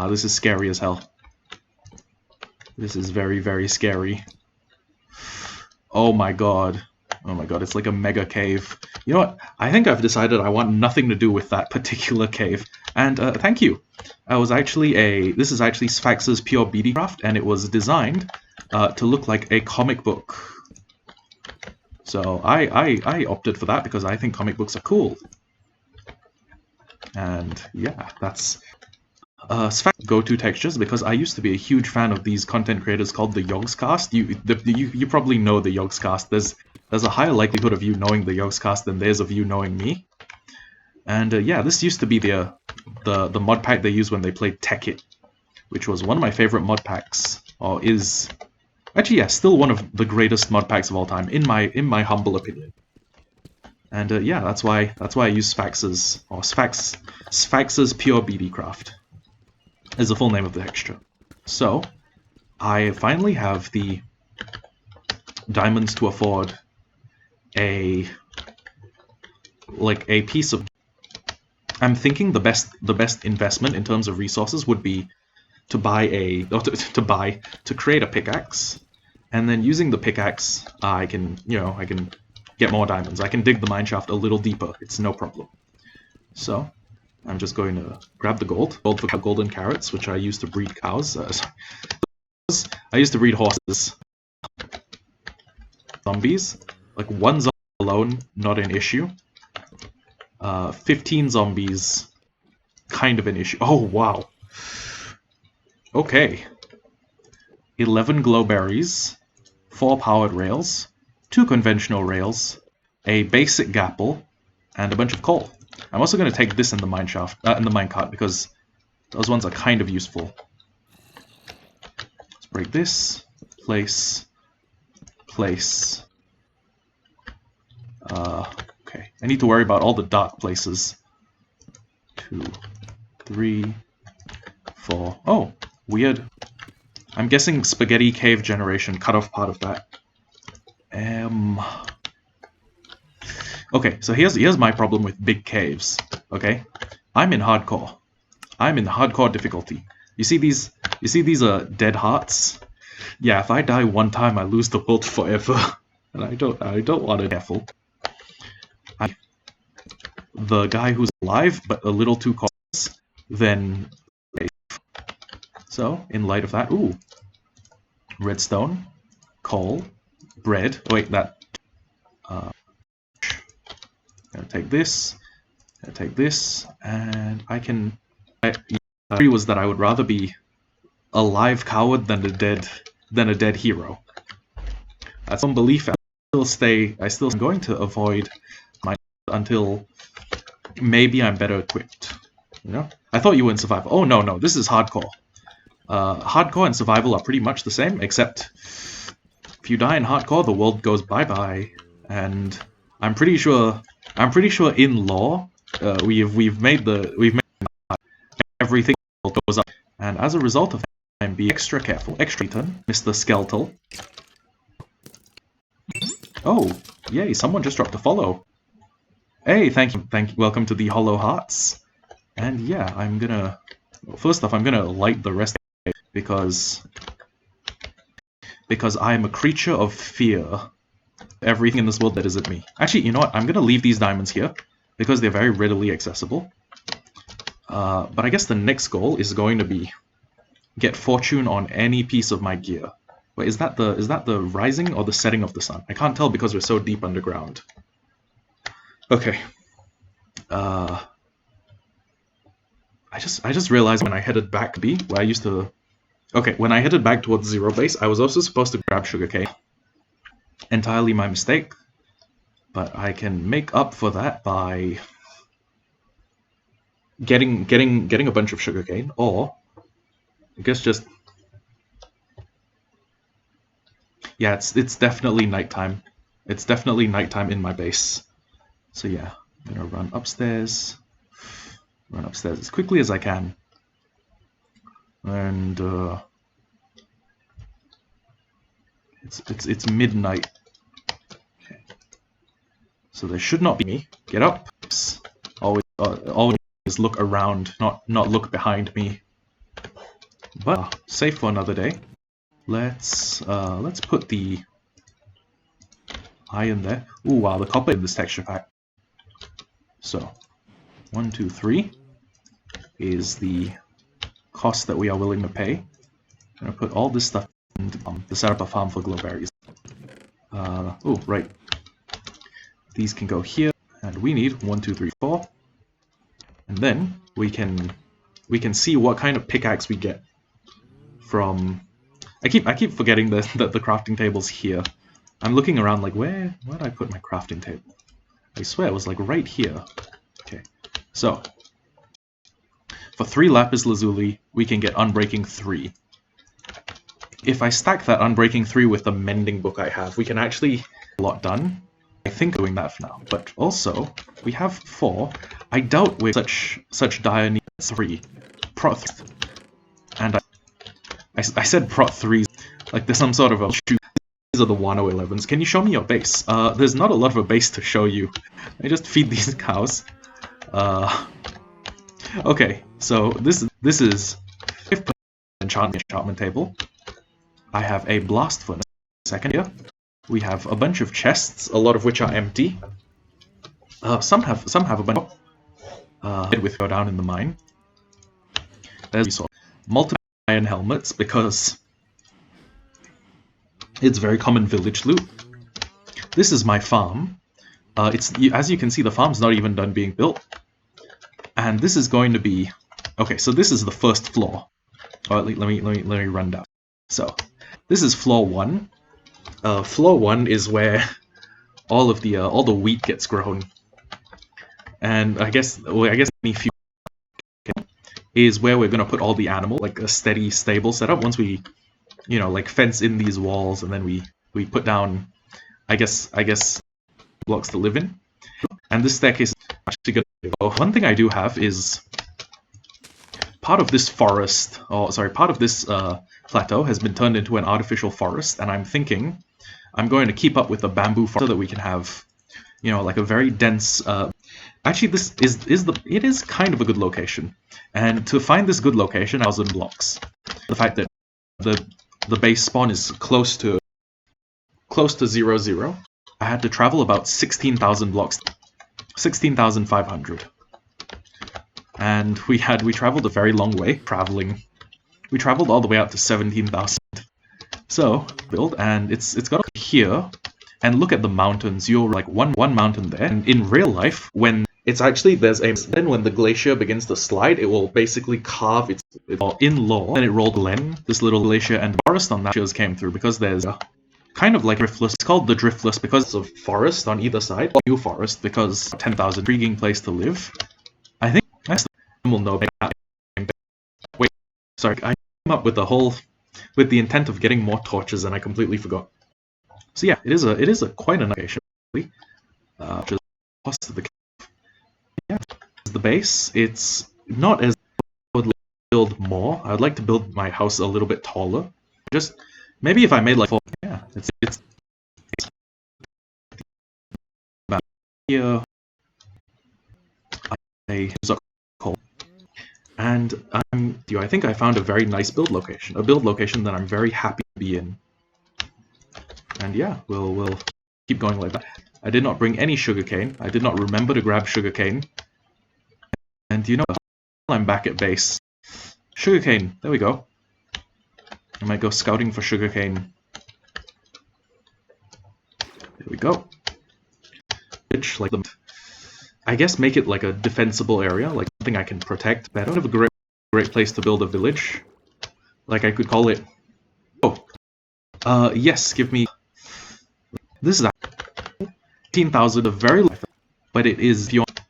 this is scary as hell. This is very, very scary. Oh my god. Oh my god, it's like a mega cave. You know what? I think I've decided I want nothing to do with that particular cave. And thank you. This is actually Sphax's pure BD craft, and it was designed to look like a comic book. So I opted for that because I think comic books are cool. And yeah, that's Sphax go-to textures, because I used to be a huge fan of these content creators called the Yogscast. You probably know the Yogscast. There's a higher likelihood of you knowing the Yogscast than there's of you knowing me. And yeah, this used to be the mod pack they used when they played Tekkit, which was one of my favorite mod packs, or is actually, yeah, still one of the greatest mod packs of all time, in my humble opinion. And yeah, that's why I use Sphax's pure BD craft is the full name of the texture. So I finally have the diamonds to afford a piece of. I'm thinking the best investment in terms of resources would be to buy to create a pickaxe, and then using the pickaxe I can get more diamonds. I can dig the mineshaft a little deeper. It's no problem. So I'm just going to grab the gold for golden carrots, which I use to breed cows. I used to breed horses. Zombies, like one zombie alone, not an issue. 15 zombies, kind of an issue. Oh wow. Okay. 11 glowberries, 4 powered rails, 2 conventional rails, a basic gapple, and a bunch of coal. I'm also going to take this in the minecart, because those ones are kind of useful. Let's break this. Place. Okay. I need to worry about all the dark places. 2, 3, 4. Oh, weird. I'm guessing spaghetti cave generation cut off part of that. Okay, so here's my problem with big caves. Okay, I'm in hardcore. I'm in hardcore difficulty. You see these dead hearts? Yeah, if I die one time, I lose the world forever, and I don't want to be careful. The guy who's alive but a little too cautious, then. So in light of that, ooh, redstone, coal, bread. Oh, wait, that. Gonna take this, and I can. Theory was that I would rather be a live coward than a dead hero. That's one belief. I'm going to avoid my until maybe I'm better equipped. You know, I thought you were in survival. Oh no, this is hardcore. Hardcore and survival are pretty much the same, except if you die in hardcore, the world goes bye-bye, and I'm pretty sure in lore we've made everything goes up, and as a result of that, I'm being extra careful. Mr. Skeletal. Oh, yay! Someone just dropped a follow. Hey, thank you. Welcome to the Hollow Hearts. And yeah, first off, I'm gonna light the rest because I'm a creature of fear. Everything in this world that isn't me. Actually, you know what? I'm gonna leave these diamonds here because they're very readily accessible. But I guess the next goal is going to be get fortune on any piece of my gear. Wait, is that the rising or the setting of the sun? I can't tell because we're so deep underground. Okay. I just realized when I headed back B, where I used to Okay, when I headed back towards Zero Base, I was also supposed to grab sugarcane. Entirely my mistake, but I can make up for that by getting a bunch of sugarcane, or I guess just yeah, it's definitely nighttime. It's definitely nighttime in my base. So yeah, I'm gonna run upstairs as quickly as I can, and it's midnight. Okay. So there should not be me. Get up. Always look around, not look behind me. But safe for another day. Let's put the iron there. Ooh, wow, the copper in this texture pack. So 1, 2, 3 is the cost that we are willing to pay. I'm gonna put all this stuff in to set up a farm for glowberries. Oh, right. These can go here, and we need 1, 2, 3, 4. And then we can see what kind of pickaxe we get from. I keep forgetting that the crafting table's here. I'm looking around like where did I put my crafting table? I swear it was like right here. Okay, so for 3 lapis lazuli, we can get unbreaking 3. If I stack that unbreaking 3 with the mending book I have, we can actually get a lot done. I think doing that for now. But also, we have 4. I doubt we're such dire need 3. Prot 3. And I said prot 3s like there's some sort of a shoot. These are the 1011s. Can you show me your base? There's not a lot of a base to show you. I just feed these cows. Okay, so this is 5th enchantment table. I have a blast furnace. Second here, we have a bunch of chests, a lot of which are empty. Some have a bunch. With go down in the mine. There's multiple iron helmets because it's very common village loot. This is my farm. As you can see, the farm's not even done being built. And this is going to be okay. So this is the first floor. Let me run down. So this is floor 1. Floor 1 is where all the wheat gets grown. And I guess any few is where we're gonna put all the animals, like a steady, stable setup. Once we, like fence in these walls, and then we put down, I guess blocks to live in. And this staircase is actually gonna go. One thing I do have is part of this forest, part of this plateau has been turned into an artificial forest, and I'm thinking I'm going to keep up with the bamboo forest so that we can have, like a very dense. Actually, this it is kind of a good location, and to find this good location, 1,000 blocks. The fact that the base spawn is close to 0, I had to travel about 16,000 blocks, 16,500, and we traveled a very long way traveling. We traveled all the way out to 17,000. So build, and it's got here, and look at the mountains. You're like one mountain there, and in real life, when it's actually then when the glacier begins to slide, it will basically carve its in law, and it rolled this little glacier, and the forest on that just came through because there's a kind of like driftless. It's called the driftless because of forest on either side. New forest because 10,000 intriguing place to live. I think that's the will know. Wait, sorry, I came up with the intent of getting more torches, and I completely forgot. So yeah, it is a quite a nice location. Just plus to the yeah, the base. It's not as I would like to build more. I would like to build my house a little bit taller. Just maybe if I made like it's about here. I coal, and I think I found a very nice build location. A build location that I'm very happy to be in. And yeah, we'll keep going like that. I did not bring any sugarcane. I did not remember to grab sugarcane. And I'm back at base. Sugarcane, there we go. I might go scouting for sugarcane. There we go. Like I guess make it like a defensible area, like something I can protect. But I don't have a great place to build a village. Like I could call it. Oh, yes. Give me. This is 18,000 of very low, but it is beyond.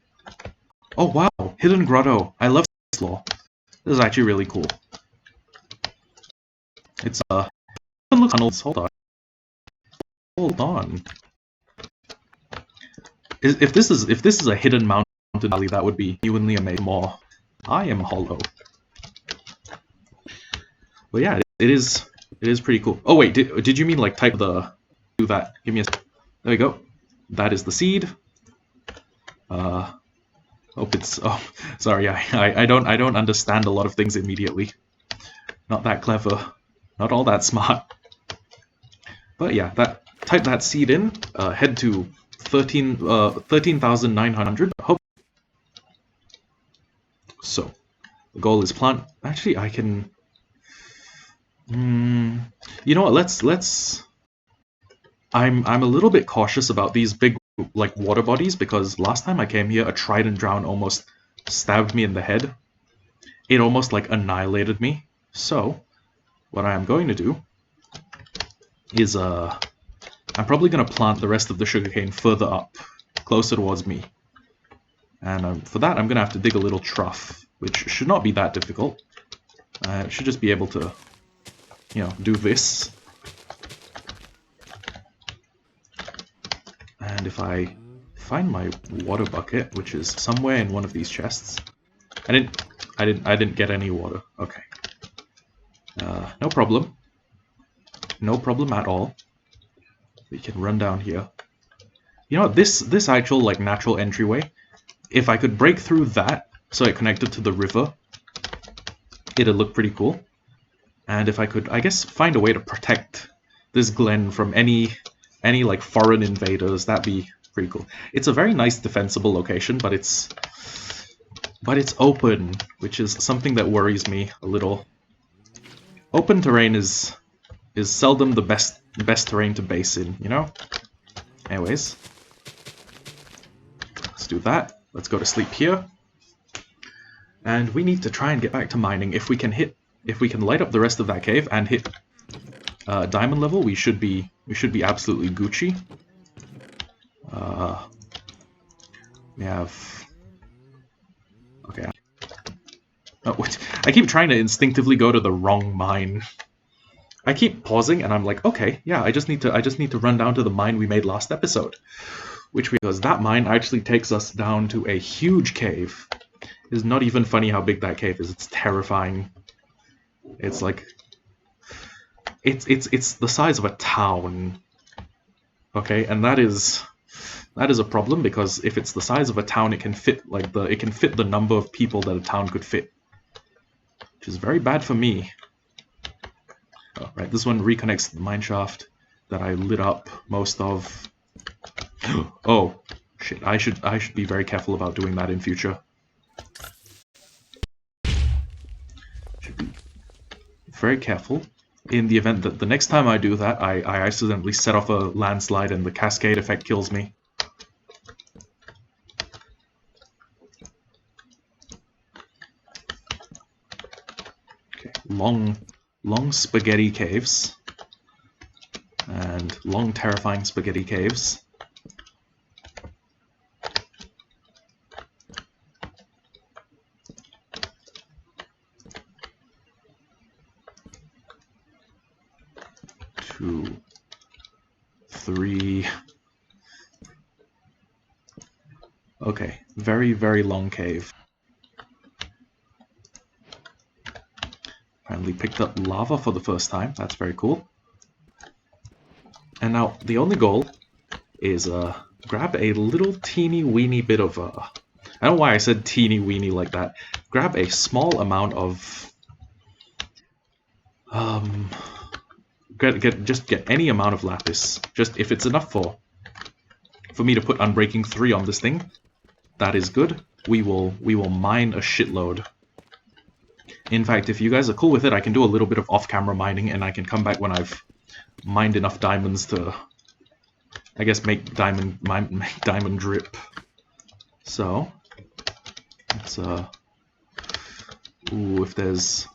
Oh wow, hidden grotto. I love this law. This is actually really cool. It's look tunnels. Hold on. Hold on. If this is a hidden mountain valley, that would be genuinely amazing. More. I am hollow. But yeah, it is pretty cool. Oh wait, did you mean like type the do that? Give me a. There we go. That is the seed. Hope it's. Oh, sorry. I don't understand a lot of things immediately. Not that clever. Not all that smart. But yeah, type that seed in. Head to 13,900. Hope. So the goal is plant. Actually, I can. You know what? Let's. I'm a little bit cautious about these big like water bodies because last time I came here, a trident drown almost stabbed me in the head. It almost like annihilated me. So what I am going to do is I'm probably going to plant the rest of the sugarcane further up, closer towards me. And for that, I'm going to have to dig a little trough, which should not be that difficult. I should just be able to, you know, do this. And if I find my water bucket, which is somewhere in one of these chests, I didn't get any water. Okay. No problem. No problem at all. We can run down here. You know, this actual like natural entryway, if I could break through that so it connected to the river, it'd look pretty cool. And if I could, I guess, find a way to protect this glen from any like foreign invaders, that'd be pretty cool. It's a very nice defensible location, but it's open, which is something that worries me a little. Open terrain is seldom the best terrain to base in, you know? Anyways, let's do that. Let's go to sleep here. And we need to try and get back to mining. If we can light up the rest of that cave and hit diamond level, we should be absolutely Gucci. We have. Okay. Oh, wait. I keep trying to instinctively go to the wrong mine. I keep pausing and I'm like, okay, yeah, I just need to run down to the mine we made last episode, because that mine actually takes us down to a huge cave. It's not even funny how big that cave is. It's terrifying. It's like it's the size of a town. Okay, and that is a problem because if it's the size of a town, it can fit the number of people that a town could fit, which is very bad for me. Oh, right, this one reconnects the mine shaft that I lit up most of. Oh shit! I should be very careful about doing that in future. Should be very careful in the event that the next time I do that, I accidentally set off a landslide and the cascade effect kills me. Okay, long spaghetti caves. And long terrifying spaghetti caves. Two, three. Okay, very, very long cave. Finally picked up lava for the first time. That's very cool. And now the only goal is grab a little teeny weeny bit of I don't know why I said teeny weeny like that. Grab a small amount of get any amount of lapis. Just if it's enough for me to put Unbreaking 3 on this thing, that is good. We will mine a shitload. In fact, if you guys are cool with it, I can do a little bit of off-camera mining, and I can come back when I've mined enough diamonds to, I guess, make diamond drip. So, let's ooh, if there's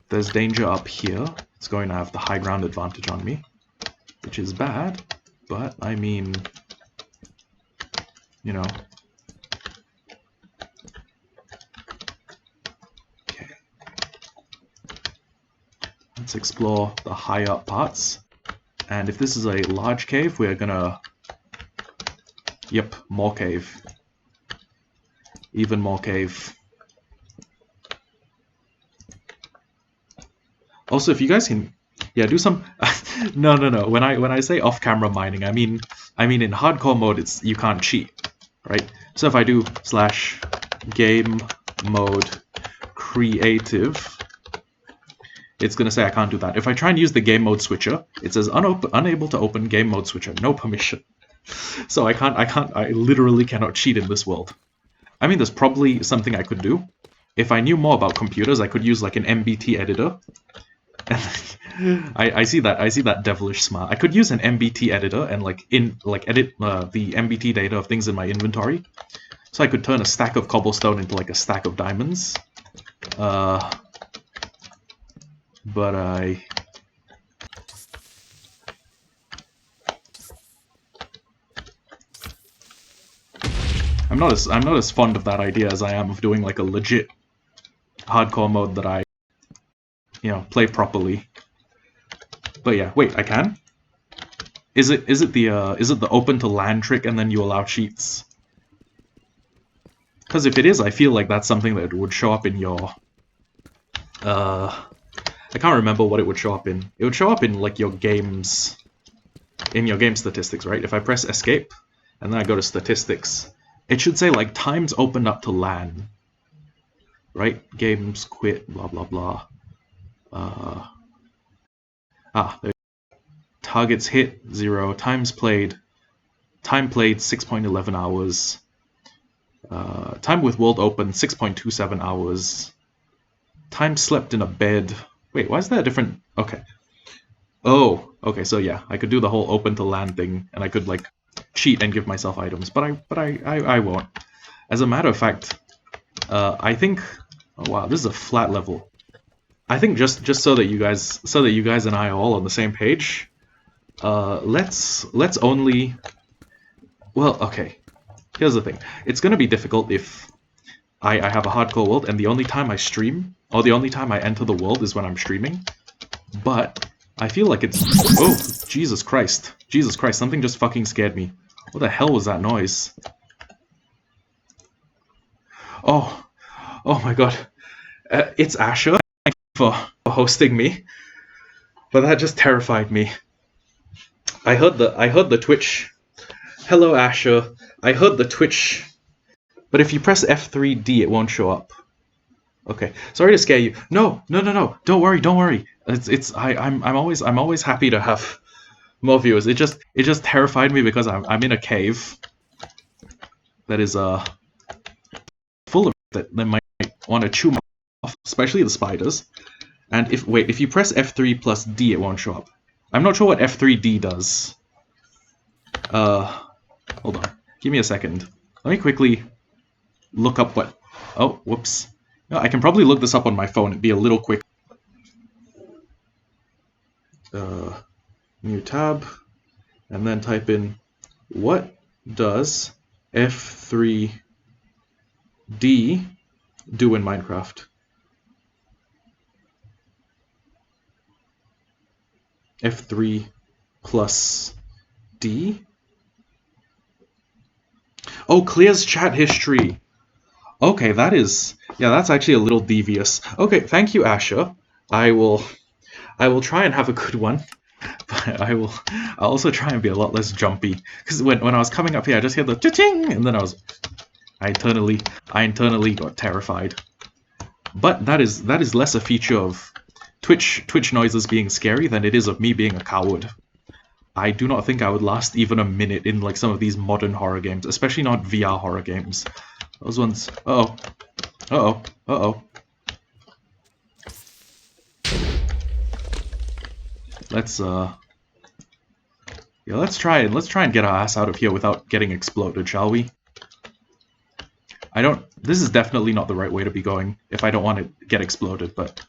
there's danger up here. It's going to have the high ground advantage on me, which is bad, but I mean, you know. Okay. Let's explore the high up parts. And if this is a large cave, we're gonna... Yep, more cave. Even more cave. Also, if you guys can, yeah, do some. No. When I say off-camera mining, I mean in hardcore mode, you can't cheat, right? So if I do /game mode creative, it's gonna say I can't do that. If I try and use the game mode switcher, it says unable to open game mode switcher, no permission. So I literally cannot cheat in this world. I mean, there's probably something I could do. If I knew more about computers, I could use like an MBT editor. I see that devilish smile. I could use an MBT editor and edit the MBT data of things in my inventory. So I could turn a stack of cobblestone into like a stack of diamonds. But I'm not as fond of that idea as I am of doing like a legit hardcore mode that I, you know, play properly. But yeah, wait, I can? Is it the open to land trick and then you allow cheats? Because if it is, I feel like that's something that would show up in your I can't remember what it would show up in. It would show up in like your games, in your game statistics, right? If I press escape and then I go to statistics, it should say like times opened up to LAN, right? Games quit, blah blah blah. There. Targets hit 0. Time played 6.11 hours. Time with world open 6.27 hours. Time slept in a bed. Wait, why is that a different? Okay. Oh, okay. So yeah, I could do the whole open to land thing, and I could like cheat and give myself items, but I won't. As a matter of fact, I think. Oh wow, this is a flat level. I think just so that you guys and I are all on the same page. Let's only. Well, okay. Here's the thing. It's gonna be difficult if I have a hardcore world and the only time I stream, or the only time I enter the world is when I'm streaming. But I feel like it's... Oh, Jesus Christ. Jesus Christ, something just fucking scared me. What the hell was that noise? Oh. Oh my god. It's Asher. Thank you for hosting me. But that just terrified me. I heard the Twitch. Hello, Asher. I heard the Twitch. But if you press F3D, it won't show up. Okay. Sorry to scare you. No. Don't worry. I'm always happy to have more viewers. It just terrified me because I'm in a cave that is full of that might want to chew me off, especially the spiders. And if you press F3 plus D, it won't show up. I'm not sure what F3D does. Hold on. Give me a second. Let me quickly look up what... Oh, whoops. No, I can probably look this up on my phone. It'd be a little quick. New tab. And then type in, what does F3D do in Minecraft? F3 plus D? Oh, clears chat history. Okay, that's actually a little devious. Okay, thank you, Asher. I will try and have a good one, but I'll also try and be a lot less jumpy. Because when I was coming up here, I just heard the cha-ching, and then I internally got terrified. But that is less a feature of Twitch noises being scary than it is of me being a coward. I do not think I would last even a minute in like some of these modern horror games, especially not VR horror games. Those ones. Uh-oh. Let's try and get our ass out of here without getting exploded, shall we? This is definitely not the right way to be going if I don't want to get exploded, but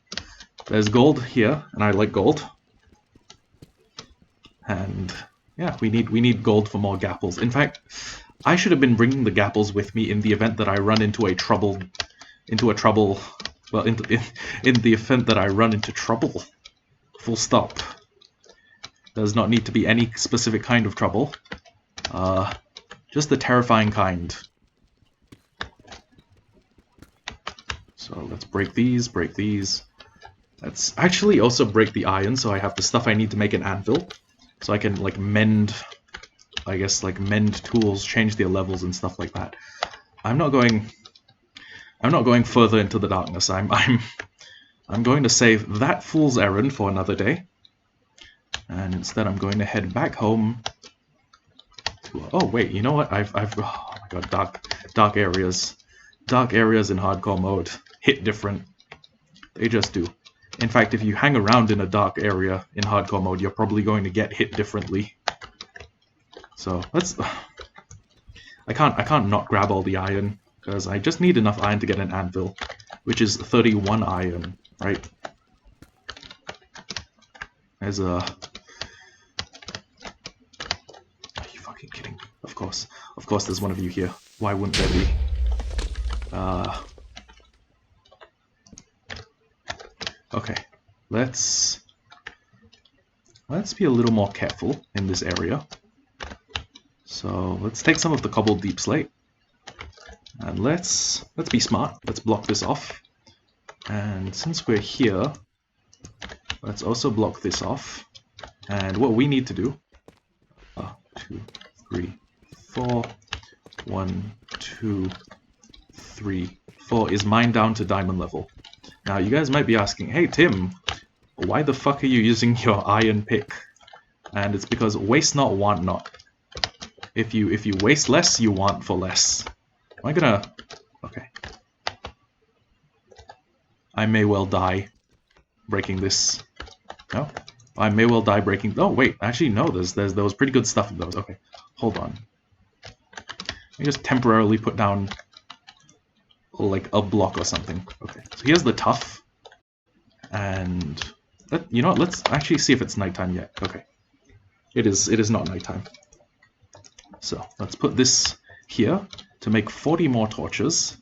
There's gold here, and I like gold. And yeah, we need gold for more gapples. In fact, I should have been bringing the gapples with me in the event that I run into a trouble. Well, in the event that I run into trouble. Full stop. Does not need to be any specific kind of trouble. Just the terrifying kind. So let's break these, break these. Let's actually also break the iron, so I have the stuff I need to make an anvil. So I can, like, mend, I guess, like, mend tools, change their levels and stuff like that. I'm not going further into the darkness. I'm going to save that fool's errand for another day. And instead I'm going to head back home to, oh wait, you know what? Oh my god, dark areas. Dark areas in hardcore mode hit different. They just do. In fact, if you hang around in a dark area in hardcore mode, you're probably going to get hit differently. So let's. I can't not grab all the iron because I just need enough iron to get an anvil, which is 31 iron, right? There's a. Are you fucking kidding me? Of course, there's one of you here. Why wouldn't there be? Okay, let's be a little more careful in this area. So let's take some of the cobbled deep slate, and let's be smart. Let's block this off. And since we're here, let's also block this off. And what we need to do, 2, 3, 4, 1, 2, 3, 4 is mine down to diamond level. Now you guys might be asking, hey Tim, why the fuck are you using your iron pick? And it's because waste not, want not. If you waste less, you want for less. Am I gonna... Okay. I may well die breaking this. No? I may well die breaking... Oh wait, actually no, there was pretty good stuff in those. Okay, hold on. Let me just temporarily put down like a block or something. Okay, so here's the tough. And you know what, let's actually see if it's nighttime yet. Okay. It is not nighttime. So let's put this here to make 40 more torches,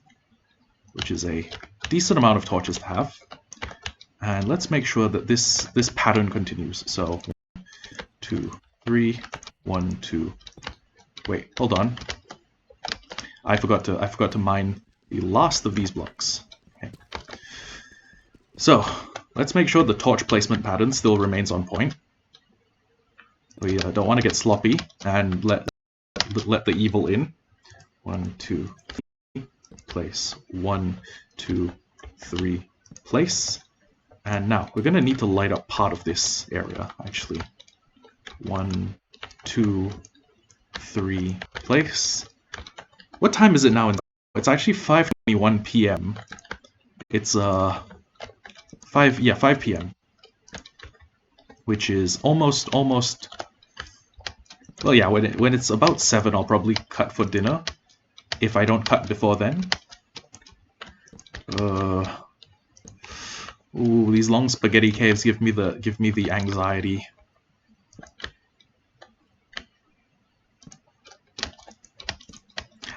which is a decent amount of torches to have. And let's make sure that this pattern continues. So 1, 2, 3, 1, 2. Wait, hold on. I forgot to mine the last of these blocks. Okay. So let's make sure the torch placement pattern still remains on point. We don't want to get sloppy and let the evil in. 1, 2, 3, place. 1, 2, 3, place. And now we're going to need to light up part of this area, actually. 1, 2, 3, place. What time is it now? It's actually 5:21 p.m. It's 5 p.m. Which is almost. Well, yeah, when it's about 7, I'll probably cut for dinner. If I don't cut before then. Ooh, these long spaghetti caves give me the anxiety.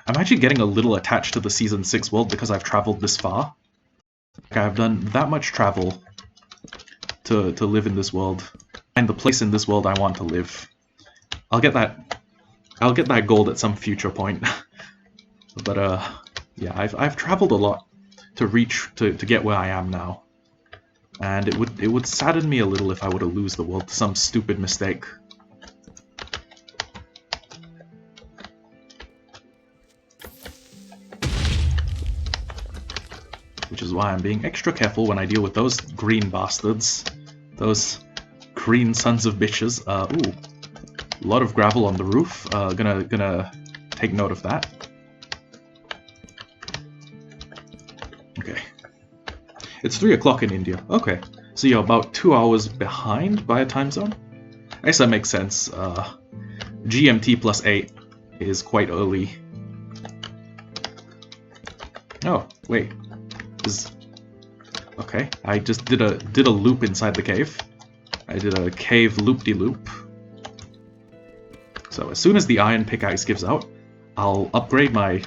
I'm actually getting a little attached to the Season 6 world because I've traveled this far. Like, I've done that much travel to live in this world. And the place in this world I want to live. I'll get that gold at some future point. But yeah, I've traveled a lot to get where I am now. And it would sadden me a little if I were to lose the world to some stupid mistake. Which is why I'm being extra careful when I deal with those green bastards. Those green sons of bitches. Ooh. A lot of gravel on the roof. Gonna take note of that. Okay. It's 3 o'clock in India. Okay. So you're about 2 hours behind by a time zone? I guess that makes sense. GMT plus 8 is quite early. Oh, wait. Okay, I just did a loop inside the cave. I did a cave loop-de-loop. So as soon as the iron pickaxe gives out, I'll upgrade my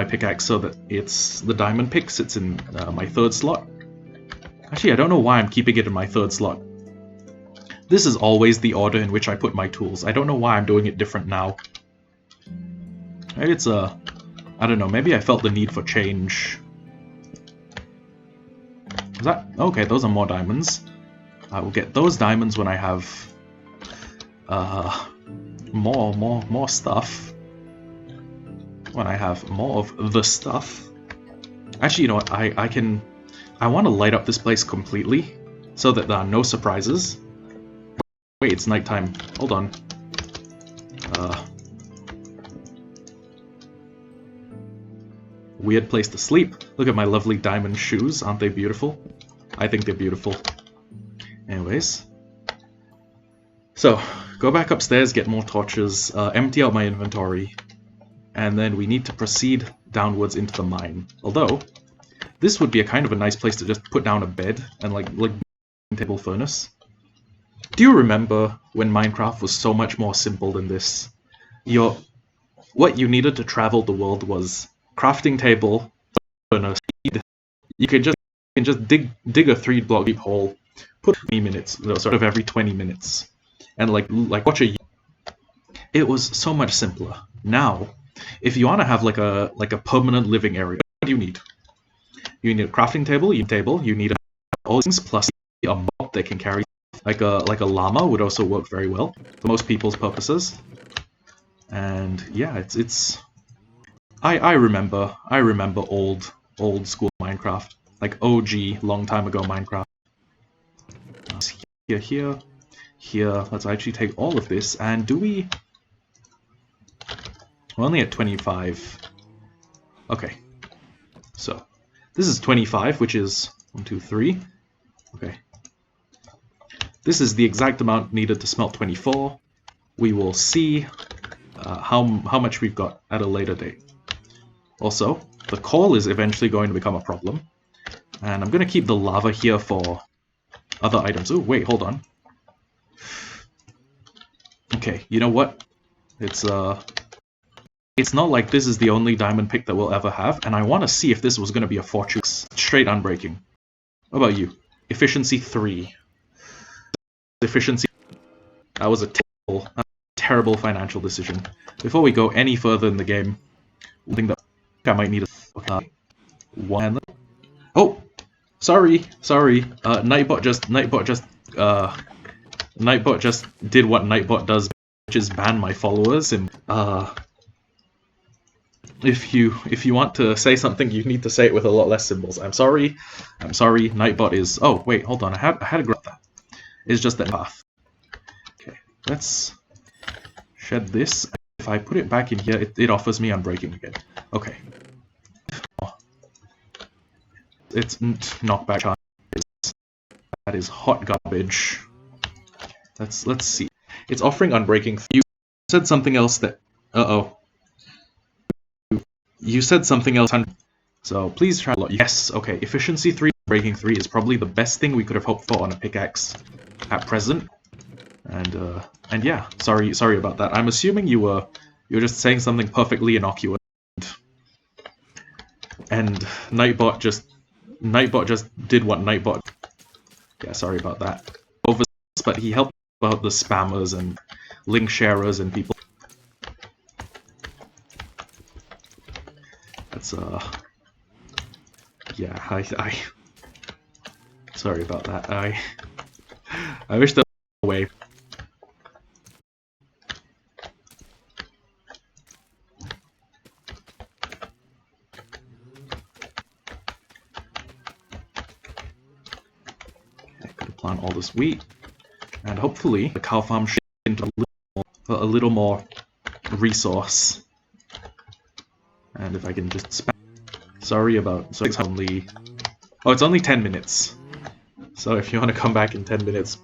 pickaxe so that the diamond pick sits in my third slot. Actually, I don't know why I'm keeping it in my third slot. This is always the order in which I put my tools. I don't know why I'm doing it different now. Maybe it's I don't know, maybe I felt the need for change. Is that... okay, those are more diamonds. I will get those diamonds when I have more stuff. When I have more of the stuff. Actually, you know what, I want to light up this place completely so that there are no surprises. Wait, it's nighttime. Hold on. Weird place to sleep. Look at my lovely diamond shoes. Aren't they beautiful? I think they're beautiful. Anyways. So, go back upstairs, get more torches, empty out my inventory, and then we need to proceed downwards into the mine. Although, this would be a kind of a nice place to just put down a bed and like table furnace. Do you remember when Minecraft was so much more simple than this? What you needed to travel the world was crafting table, furnace. You can just dig a 3-block deep hole, put 20 minutes, sort of every 20 minutes, and like watch a. It was so much simpler. Now, if you want to have like a permanent living area, what do you need? You need a crafting table. You need all things plus a mob that can carry. Like a llama would also work very well for most people's purposes. And yeah, it's. I remember old school Minecraft, like OG long time ago Minecraft. Here. Let's actually take all of this, and we're only at 25. Okay, so this is 25, which is 1, 2, 3. Okay. This is the exact amount needed to smelt 24. We will see how much we've got at a later date. Also, the coal is eventually going to become a problem. And I'm going to keep the lava here for other items. Oh, wait, hold on. Okay, you know what? It's not like this is the only diamond pick that we'll ever have, and I want to see if this was going to be a fortune. Straight unbreaking. What about you? Efficiency 3. Efficiency. That was a terrible financial decision. Before we go any further in the game, I think that I might need a one. Oh, sorry. Nightbot just did what Nightbot does, which is ban my followers. And if you want to say something, you need to say it with a lot less symbols. I'm sorry. Nightbot is. Oh wait, hold on. I had to grab that. It's just that path. Okay, let's shed this. If I put it back in here, it offers me unbreaking again. Okay. Oh. It's knockback. That is hot garbage. Let's see. It's offering unbreaking. You said something else that. You said something else. So please try. Yes. Okay. Efficiency 3, breaking 3 is probably the best thing we could have hoped for on a pickaxe at present. And yeah, sorry about that. I'm assuming you were just saying something perfectly innocuous, and Nightbot just did what Nightbot. Yeah, sorry about that. But he helped out the spammers and link sharers and people. That's yeah, I sorry about that. I wish there was a way. Plant all this wheat, and hopefully the cow farm should into a little more resource. And if I can just spam. Sorry, it's only. Oh, it's only 10 minutes. So if you want to come back in 10 minutes.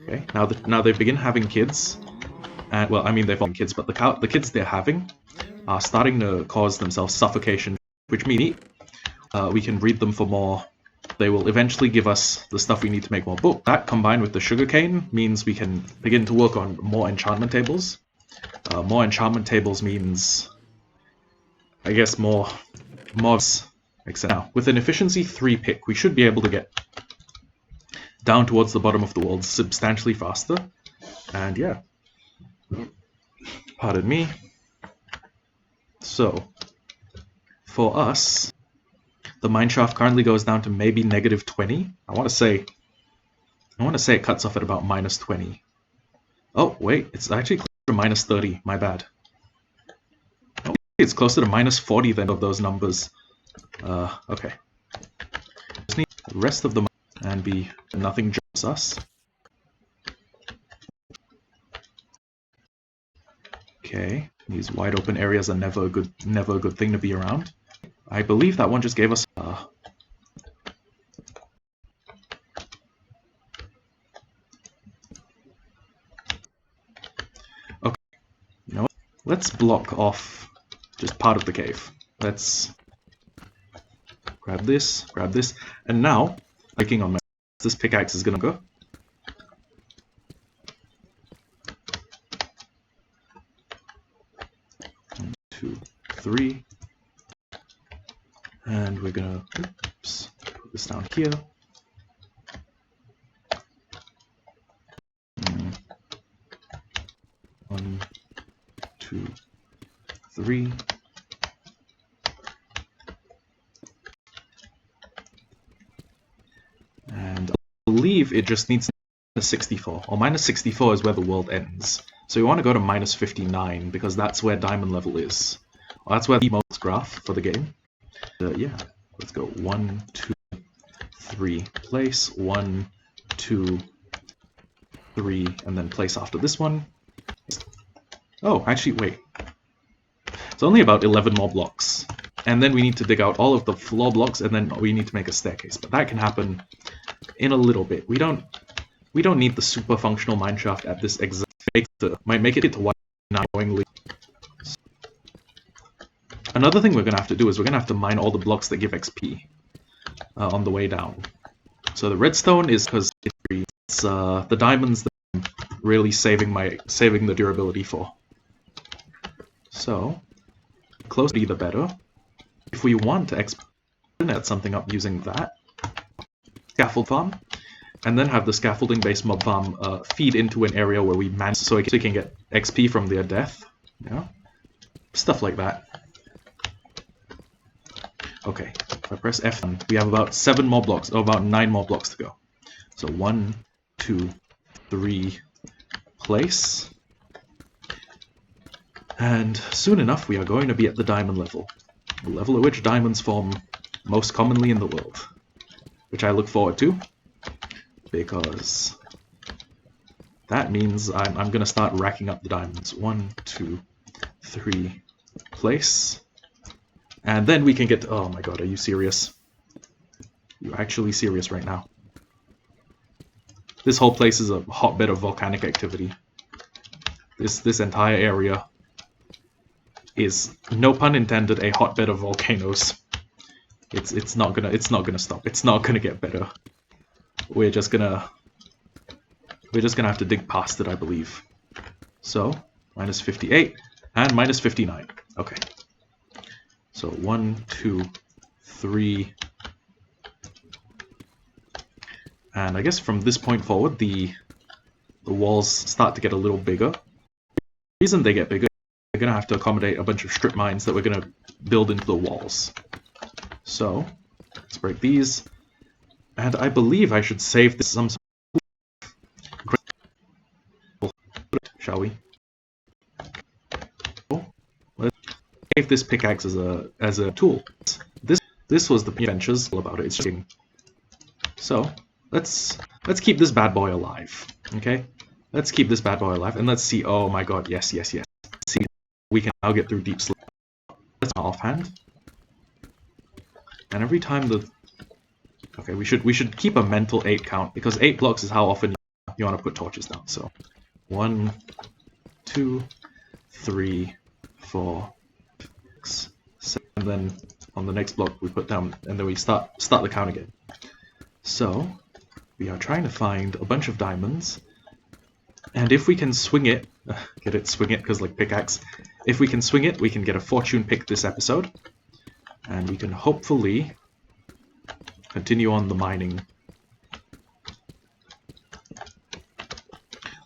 Okay, now they begin having kids. And well, I mean they've had kids, but the kids they're having are starting to cause themselves suffocation, which means we can breed them for more. They will eventually give us the stuff we need to make more book. That combined with the sugarcane means we can begin to work on more enchantment tables. More enchantment tables means, I guess, more mobs. Except now, with an efficiency 3 pick, we should be able to get down towards the bottom of the world substantially faster. And yeah, pardon me. So, for us, the mineshaft currently goes down to maybe -20. I want to say it cuts off at about -20. Oh wait, it's actually closer to -30. My bad. Oh, it's closer to -40 than of those numbers. Okay. Just need the rest of the and be nothing jumps us. Okay, these wide open areas are never a good thing to be around. I believe that one just gave us okay. You know what? Let's block off just part of the cave. Let's grab this, and now, clicking on this pickaxe is gonna go. 1, 2, 3, and we're gonna put this down here. 1, 2, 3. And I believe it just needs -64, or -64 is where the world ends. So we want to go to -59 because that's where diamond level is. Well, that's where the most graph for the game. Yeah, let's go 1, 2, 3, place, 1, 2, 3, and then place after this one. Oh, actually, wait. It's only about 11 more blocks. And then we need to dig out all of the floor blocks, and then we need to make a staircase. But that can happen in a little bit. We don't need the super functional mineshaft at this exact phase. Might make it to 1 knowingly. Another thing we're gonna have to do is we're gonna have to mine all the blocks that give XP on the way down. So the redstone is because it's the diamonds that I'm really saving the durability for. So closer the better. If we want to export something up using that scaffold farm, and then have the scaffolding-based mob farm feed into an area where we manage, so we can get XP from their death, yeah, stuff like that. Okay, if I press F, we have about 7 more blocks, or about 9 more blocks to go. So 1, 2, 3, place. And soon enough, we are going to be at the diamond level. The level at which diamonds form most commonly in the world. Which I look forward to, because that means I'm going to start racking up the diamonds. 1, 2, 3, place. And then we can get... Oh my god, are you serious? You're actually serious right now. This whole place is a hotbed of volcanic activity. This entire area is, no pun intended, a hotbed of volcanoes. It's not gonna stop. It's not gonna get better. We're just gonna have to dig past it, I believe. So -58 and -59. Okay. So 1, 2, 3, and I guess from this point forward, the walls start to get a little bigger. The reason they get bigger, they're gonna have to accommodate a bunch of strip mines that we're gonna build into the walls. So let's break these, and I believe I should save this some. Shall we? Let's save this pickaxe as a tool. This was the adventures all about it. It's just... So let's keep this bad boy alive. Okay, let's keep this bad boy alive, and let's see. Oh my god, yes. See, we can now get through deep sleep. Let's offhand. And every time okay, we should keep a mental 8 count, because 8 blocks is how often you want to put torches down. So 1, 2, 3, 4, 6, 7, and then on the next block we put down, and then we start the count again. So we are trying to find a bunch of diamonds, and if we can swing it, swing it because like pickaxe. If we can swing it, we can get a fortune pick this episode, and we can hopefully continue on the mining.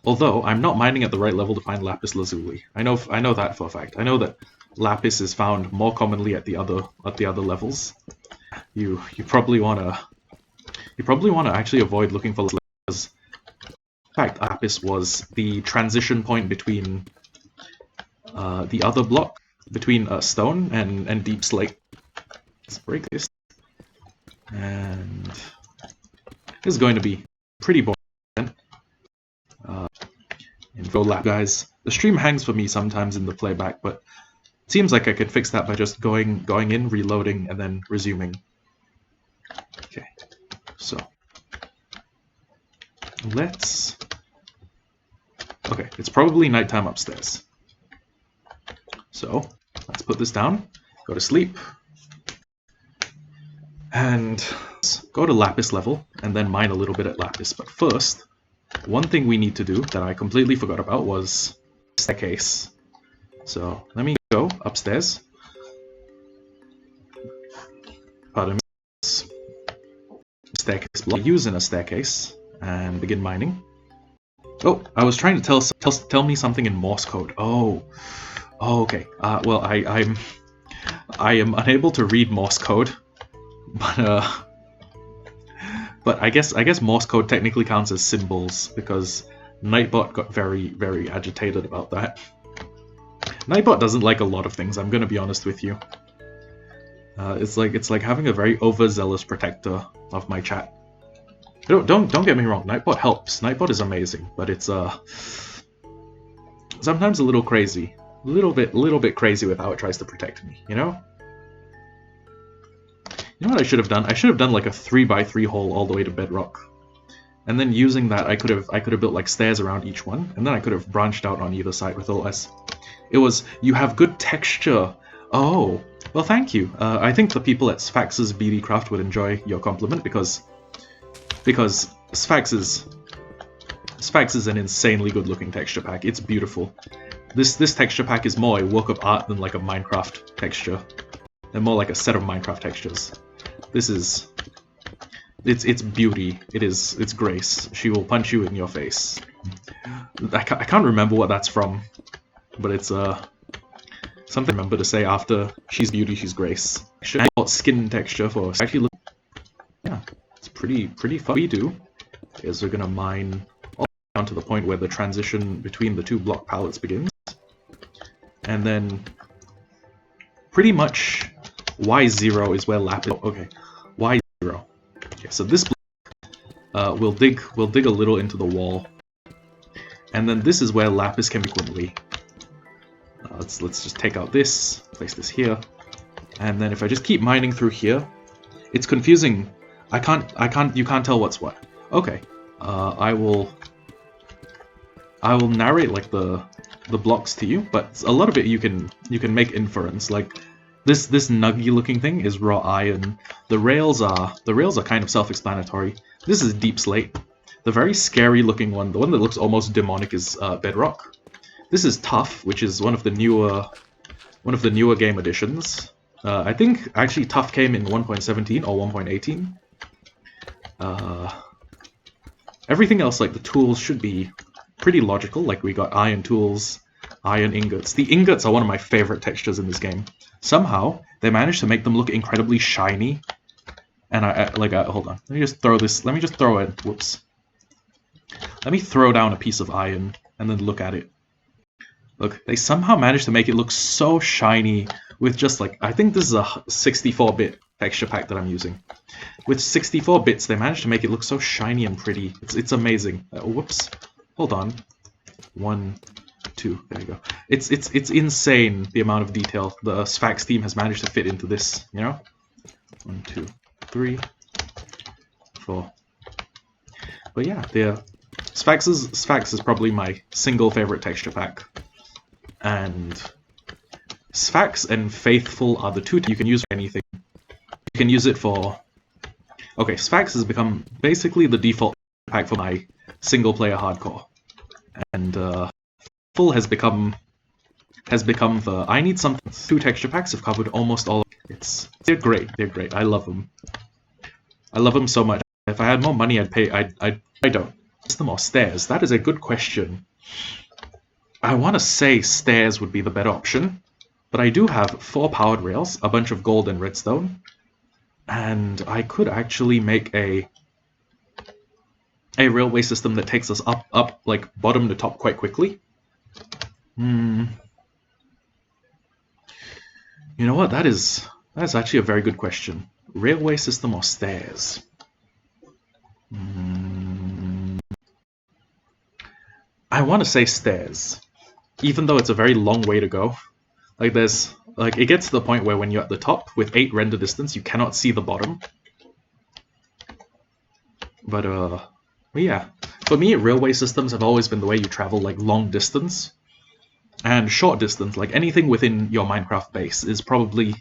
Although I'm not mining at the right level to find lapis lazuli. I know that for a fact. I know that lapis is found more commonly at the other levels. You probably wanna actually avoid looking for lapis. In fact, lapis was the transition point between the other block, between stone and deep slate. Let's break this, and this is going to be pretty boring. And go lap, guys. The stream hangs for me sometimes in the playback, but it seems like I could fix that by just going in, reloading, and then resuming. Okay, so let's. Okay, it's probably nighttime upstairs. So let's put this down, go to sleep, and go to lapis level, and then mine a little bit at lapis. But first, one thing we need to do that I completely forgot about was staircase. So let me go upstairs. Pardon me. Staircase block. Using a staircase and begin mining. Oh, I was trying to tell me something in Morse code. Oh, okay. Well, I am unable to read Morse code, but I guess Morse code technically counts as symbols because Nightbot got very agitated about that. Nightbot doesn't like a lot of things. I'm gonna be honest with you. It's like having a very overzealous protector of my chat. Don't get me wrong. Nightbot helps. Nightbot is amazing, but it's sometimes a little crazy, a little bit crazy with how it tries to protect me. You know. You know what I should have done? I should have done like a 3x3 hole all the way to bedrock, and then using that I could have built like stairs around each one, and then I could have branched out on either side with all less. It was, you have good texture. Oh, well, thank you. I think the people at Sphax's BD Craft would enjoy your compliment because Sphax is an insanely good-looking texture pack. It's beautiful. This texture pack is more a work of art than like a Minecraft texture. They're more like a set of Minecraft textures. This is, it's beauty. It's grace. She will punch you in your face. I can't remember what that's from, but it's something I remember to say after she's beauty, she's grace. Skin texture for actually look. Yeah, it's pretty fun. What we do is we're gonna mine all down to the point where the transition between the two block palettes begins, and then pretty much Y0 is where lapis. Okay, Y0. Okay, so this block, we'll dig a little into the wall, and then this is where lapis can be frequently. Let's just take out this, place this here, and then if I just keep mining through here, it's confusing. You can't tell what's what. Okay, I will narrate like the blocks to you, but a lot of it you can make inference. Like this nuggy looking thing is raw iron. The rails are kind of self-explanatory. This is deep slate. The very scary looking one, the one that looks almost demonic, is bedrock. This is tough, which is one of the newer game additions. I think actually tough came in 1.17 or 1.18. Everything else, like the tools, should be pretty logical. Like we got iron tools, iron ingots. The ingots are one of my favorite textures in this game. Somehow they managed to make them look incredibly shiny. And hold on. Let me just throw this. Let me just throw it. Whoops. Let me throw down a piece of iron and then look at it. Look, they somehow managed to make it look so shiny with just like, I think this is a 64-bit texture pack that I'm using. With 64 bits, they managed to make it look so shiny and pretty. It's amazing. Whoops. Hold on. 1, 2. There you go. It's insane the amount of detail the Sphax team has managed to fit into this. You know. 1, 2, 3, 4. But yeah, Sphax is probably my single favorite texture pack. And Sphax and Faithful are the two you can use for anything. You can use it for... Okay, Sphax has become basically the default pack for my single-player hardcore. And Full has become the... I need something. 2 texture packs have covered almost all of it. They're great, they're great. I love them. I love them so much. If I had more money, I'd pay... I don't. System or stairs? That is a good question. I want to say stairs would be the better option. But I do have 4 powered rails, a bunch of gold and redstone, and I could actually make a railway system that takes us up, like bottom to top quite quickly. You know what? That's actually a very good question. Railway system or stairs? I want to say stairs, even though it's a very long way to go. Like it gets to the point where when you're at the top with 8 render distance, you cannot see the bottom. But yeah, for me, railway systems have always been the way you travel like long distance, and short distance, like anything within your Minecraft base, is probably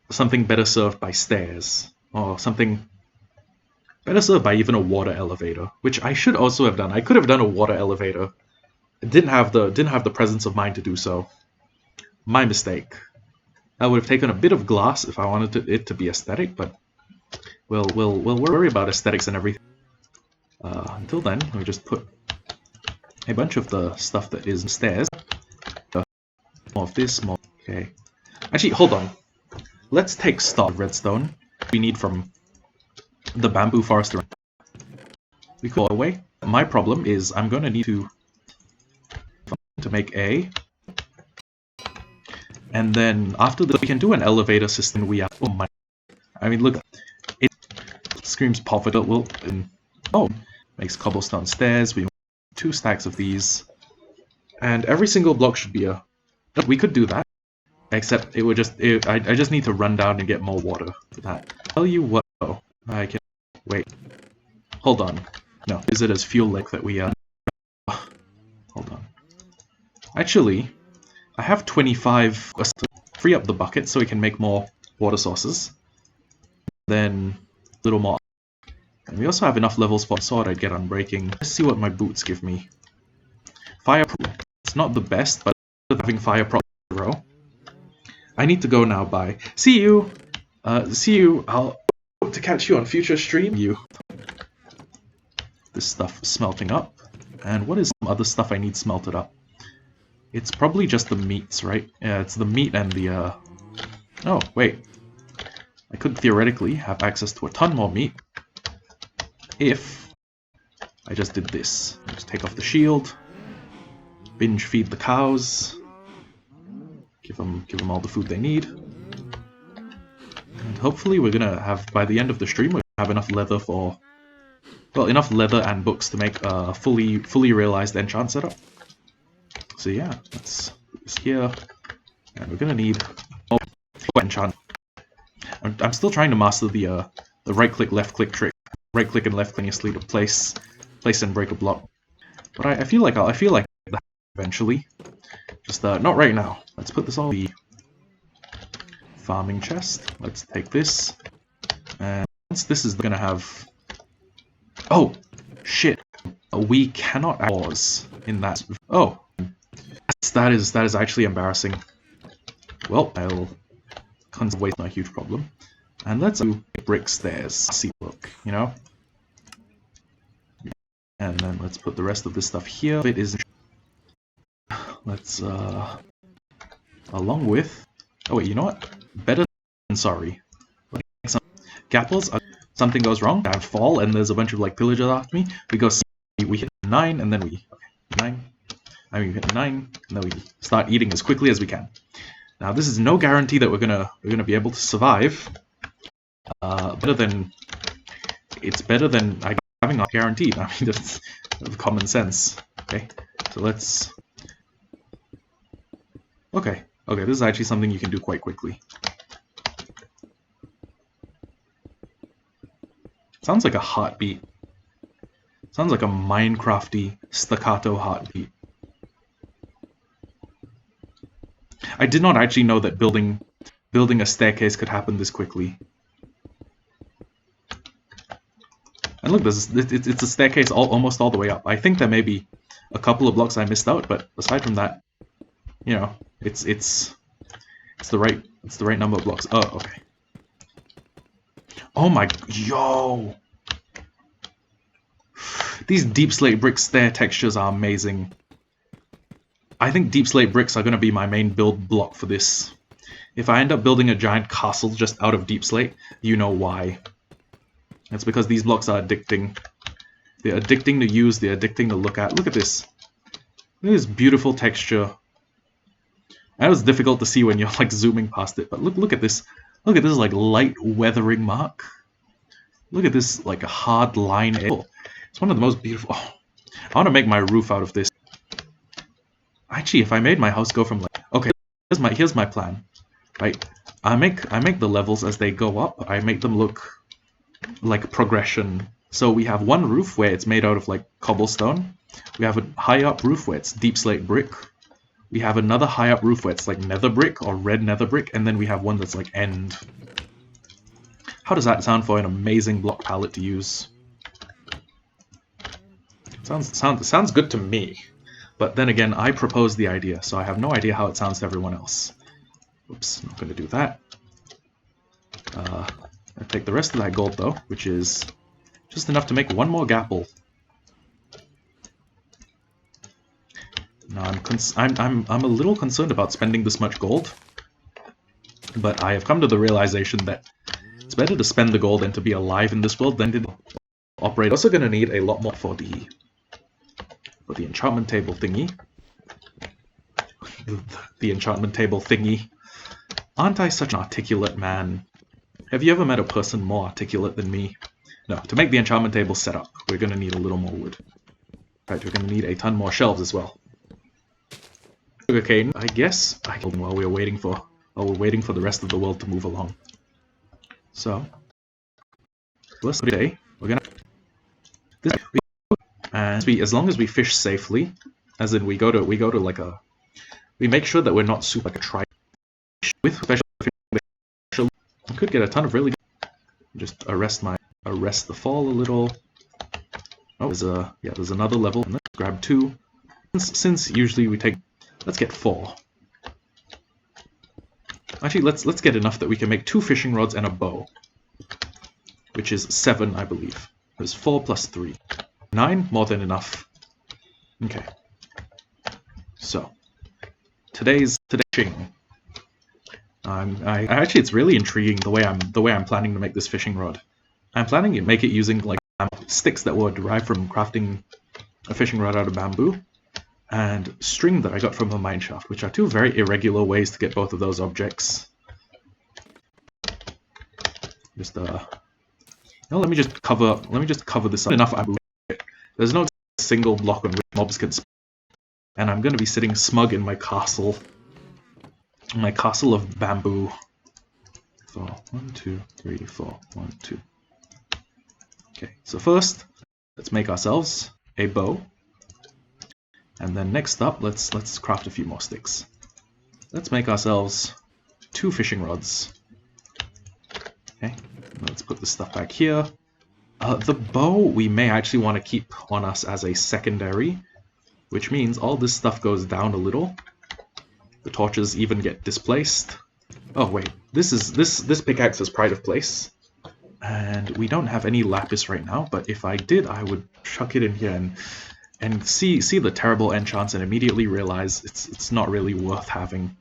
something better served by stairs, or something better served by even a water elevator, which I should also have done. I could have done a water elevator. Didn't have the presence of mind to do so. My mistake. I would have taken a bit of glass if I wanted it to be aesthetic, but we'll worry about aesthetics and everything. Until then, we just put a bunch of the stuff that is stairs. More of this, more. Okay. Actually, hold on. Let's take stock of redstone we need from the bamboo forest. We go away. My problem is I'm going to need to make a. And then after this, we can do an elevator system. We have... Oh my... I mean, look. It screams poverty. Oh, makes cobblestone stairs. We want 2 stacks of these. And every single block should be a... We could do that. Except it would just... I just need to run down and get more water for that. Tell you what, though. I can... Wait. Hold on. No. Is it as fuel lake that we... Hold on. Actually... I have 25 to free up the bucket so we can make more water sources. Then a little more. And we also have enough levels for sword I'd get unbreaking. Let's see what my boots give me. Fireproof. It's not the best, but having fireproof 0. I need to go now. Bye. See you. See you. I'll hope to catch you on future stream. This stuff smelting up. And what is some other stuff I need smelted up? It's probably just the meats, right? Yeah, it's the meat and the, Oh, wait. I could theoretically have access to a ton more meat if I just did this. Just take off the shield, binge feed the cows, give them all the food they need, and hopefully we're gonna have, by the end of the stream, we're gonna have enough leather for... Well, enough leather and books to make a fully realized enchant setup. So yeah, let's put this here, and we're gonna need more enchant. I'm still trying to master the right click, left click trick, right click and left click to place and break a block. But I feel like I'll that eventually. Just not right now. Let's put this on the farming chest. Let's take this, and once this is gonna have. Oh shit! We cannot pause in that. Oh. That is actually embarrassing. Well, I'll waste, not a huge problem. And let's do brick stairs. See, look, you know. And then let's put the rest of this stuff here. It is. Let's along with. Oh wait, you know what? Better than sorry. Some gapples. Something goes wrong. I fall, and there's a bunch of like pillagers after me. We go. We hit 9, and then we 9. I mean, we hit 9, and then we start eating as quickly as we can. Now, this is no guarantee that we're gonna be able to survive. It's better than having not guaranteed. I mean, that's common sense. Okay, so let's. Okay, this is actually something you can do quite quickly. Sounds like a heartbeat. Sounds like a Minecrafty staccato heartbeat. I did not actually know that building a staircase could happen this quickly. And look, it's a staircase almost all the way up. I think there may be a couple of blocks I missed out, but aside from that, you know, it's the right number of blocks. Oh, okay. Oh my, yo! These deep slate brick stair textures are amazing. I think deep slate bricks are going to be my main build block for this. If I end up building a giant castle just out of deep slate, you know why. It's because these blocks are addicting. They're addicting to use, they're addicting to look at. Look at this. Look at this beautiful texture. That was difficult to see when you're like zooming past it, but look at this. Look at this like light weathering mark. Look at this like a hard line. It's one of the most beautiful. Oh, I want to make my roof out of this. Actually, if I made my house go from like, okay, here's my plan. Right, I make the levels as they go up. I make them look like progression. So we have one roof where it's made out of like cobblestone. We have a high up roof where it's deep slate brick. We have another high up roof where it's like nether brick or red nether brick, and then we have one that's like end. How does that sound for an amazing block palette to use? Sounds good to me. But then again, I proposed the idea, so I have no idea how it sounds to everyone else. Oops, not going to do that. I'll take the rest of that gold though, which is just enough to make one more gapple. Now I'm a little concerned about spending this much gold, but I have come to the realization that it's better to spend the gold than to be alive in this world than to operate. I'm also going to need a lot more for the enchantment table thingy. The enchantment table thingy. Aren't I such an articulate man? Have you ever met a person more articulate than me? No, to make the enchantment table set up, we're going to need a little more wood. Right, we're going to need a ton more shelves as well. Sugarcane, I guess, while we're waiting for the rest of the world to move along. So, let's say we're gonna as long as we fish safely, as in we go to like a, we make sure that we're not super like a try with special. I could get a ton of really good, just arrest the fall a little. Oh, there's another level. Let's grab 2. Since usually we take, let's get 4. Actually, let's get enough that we can make 2 fishing rods and a bow, which is 7, I believe. There's 4 plus 3, 9, more than enough. Okay. So today's fishing. Actually, it's really intriguing the way I'm planning to make this fishing rod. I'm planning to make it using like sticks that were derived from crafting a fishing rod out of bamboo, and string that I got from a mineshaft, which are 2 very irregular ways to get both of those objects. Just no, let me just cover this up enough. There's no single block on which mobs can spawn, and I'm going to be sitting smug in my castle of bamboo. 4, 1, 2, 3, 4, 1, 2. Okay, so first, let's make ourselves a bow. And then next up, let's craft a few more sticks. Let's make ourselves 2 fishing rods. Okay, let's put this stuff back here. The bow we may actually want to keep on us as a secondary, which means all this stuff goes down a little. The torches even get displaced. Oh wait, this pickaxe is pride of place. And we don't have any lapis right now, but if I did, I would chuck it in here and see the terrible enchants and immediately realize it's not really worth having.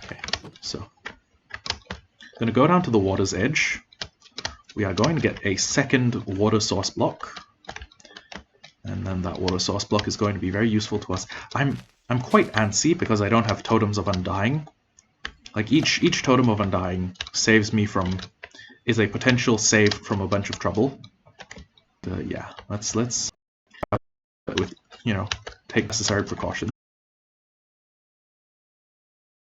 Okay, so I'm gonna go down to the water's edge. We are going to get a second water source block, and then that water source block is going to be very useful to us. I'm quite antsy because I don't have totems of undying. Like each totem of undying saves me from, is a potential save from a bunch of trouble. Yeah, let's with, you know, take necessary precautions.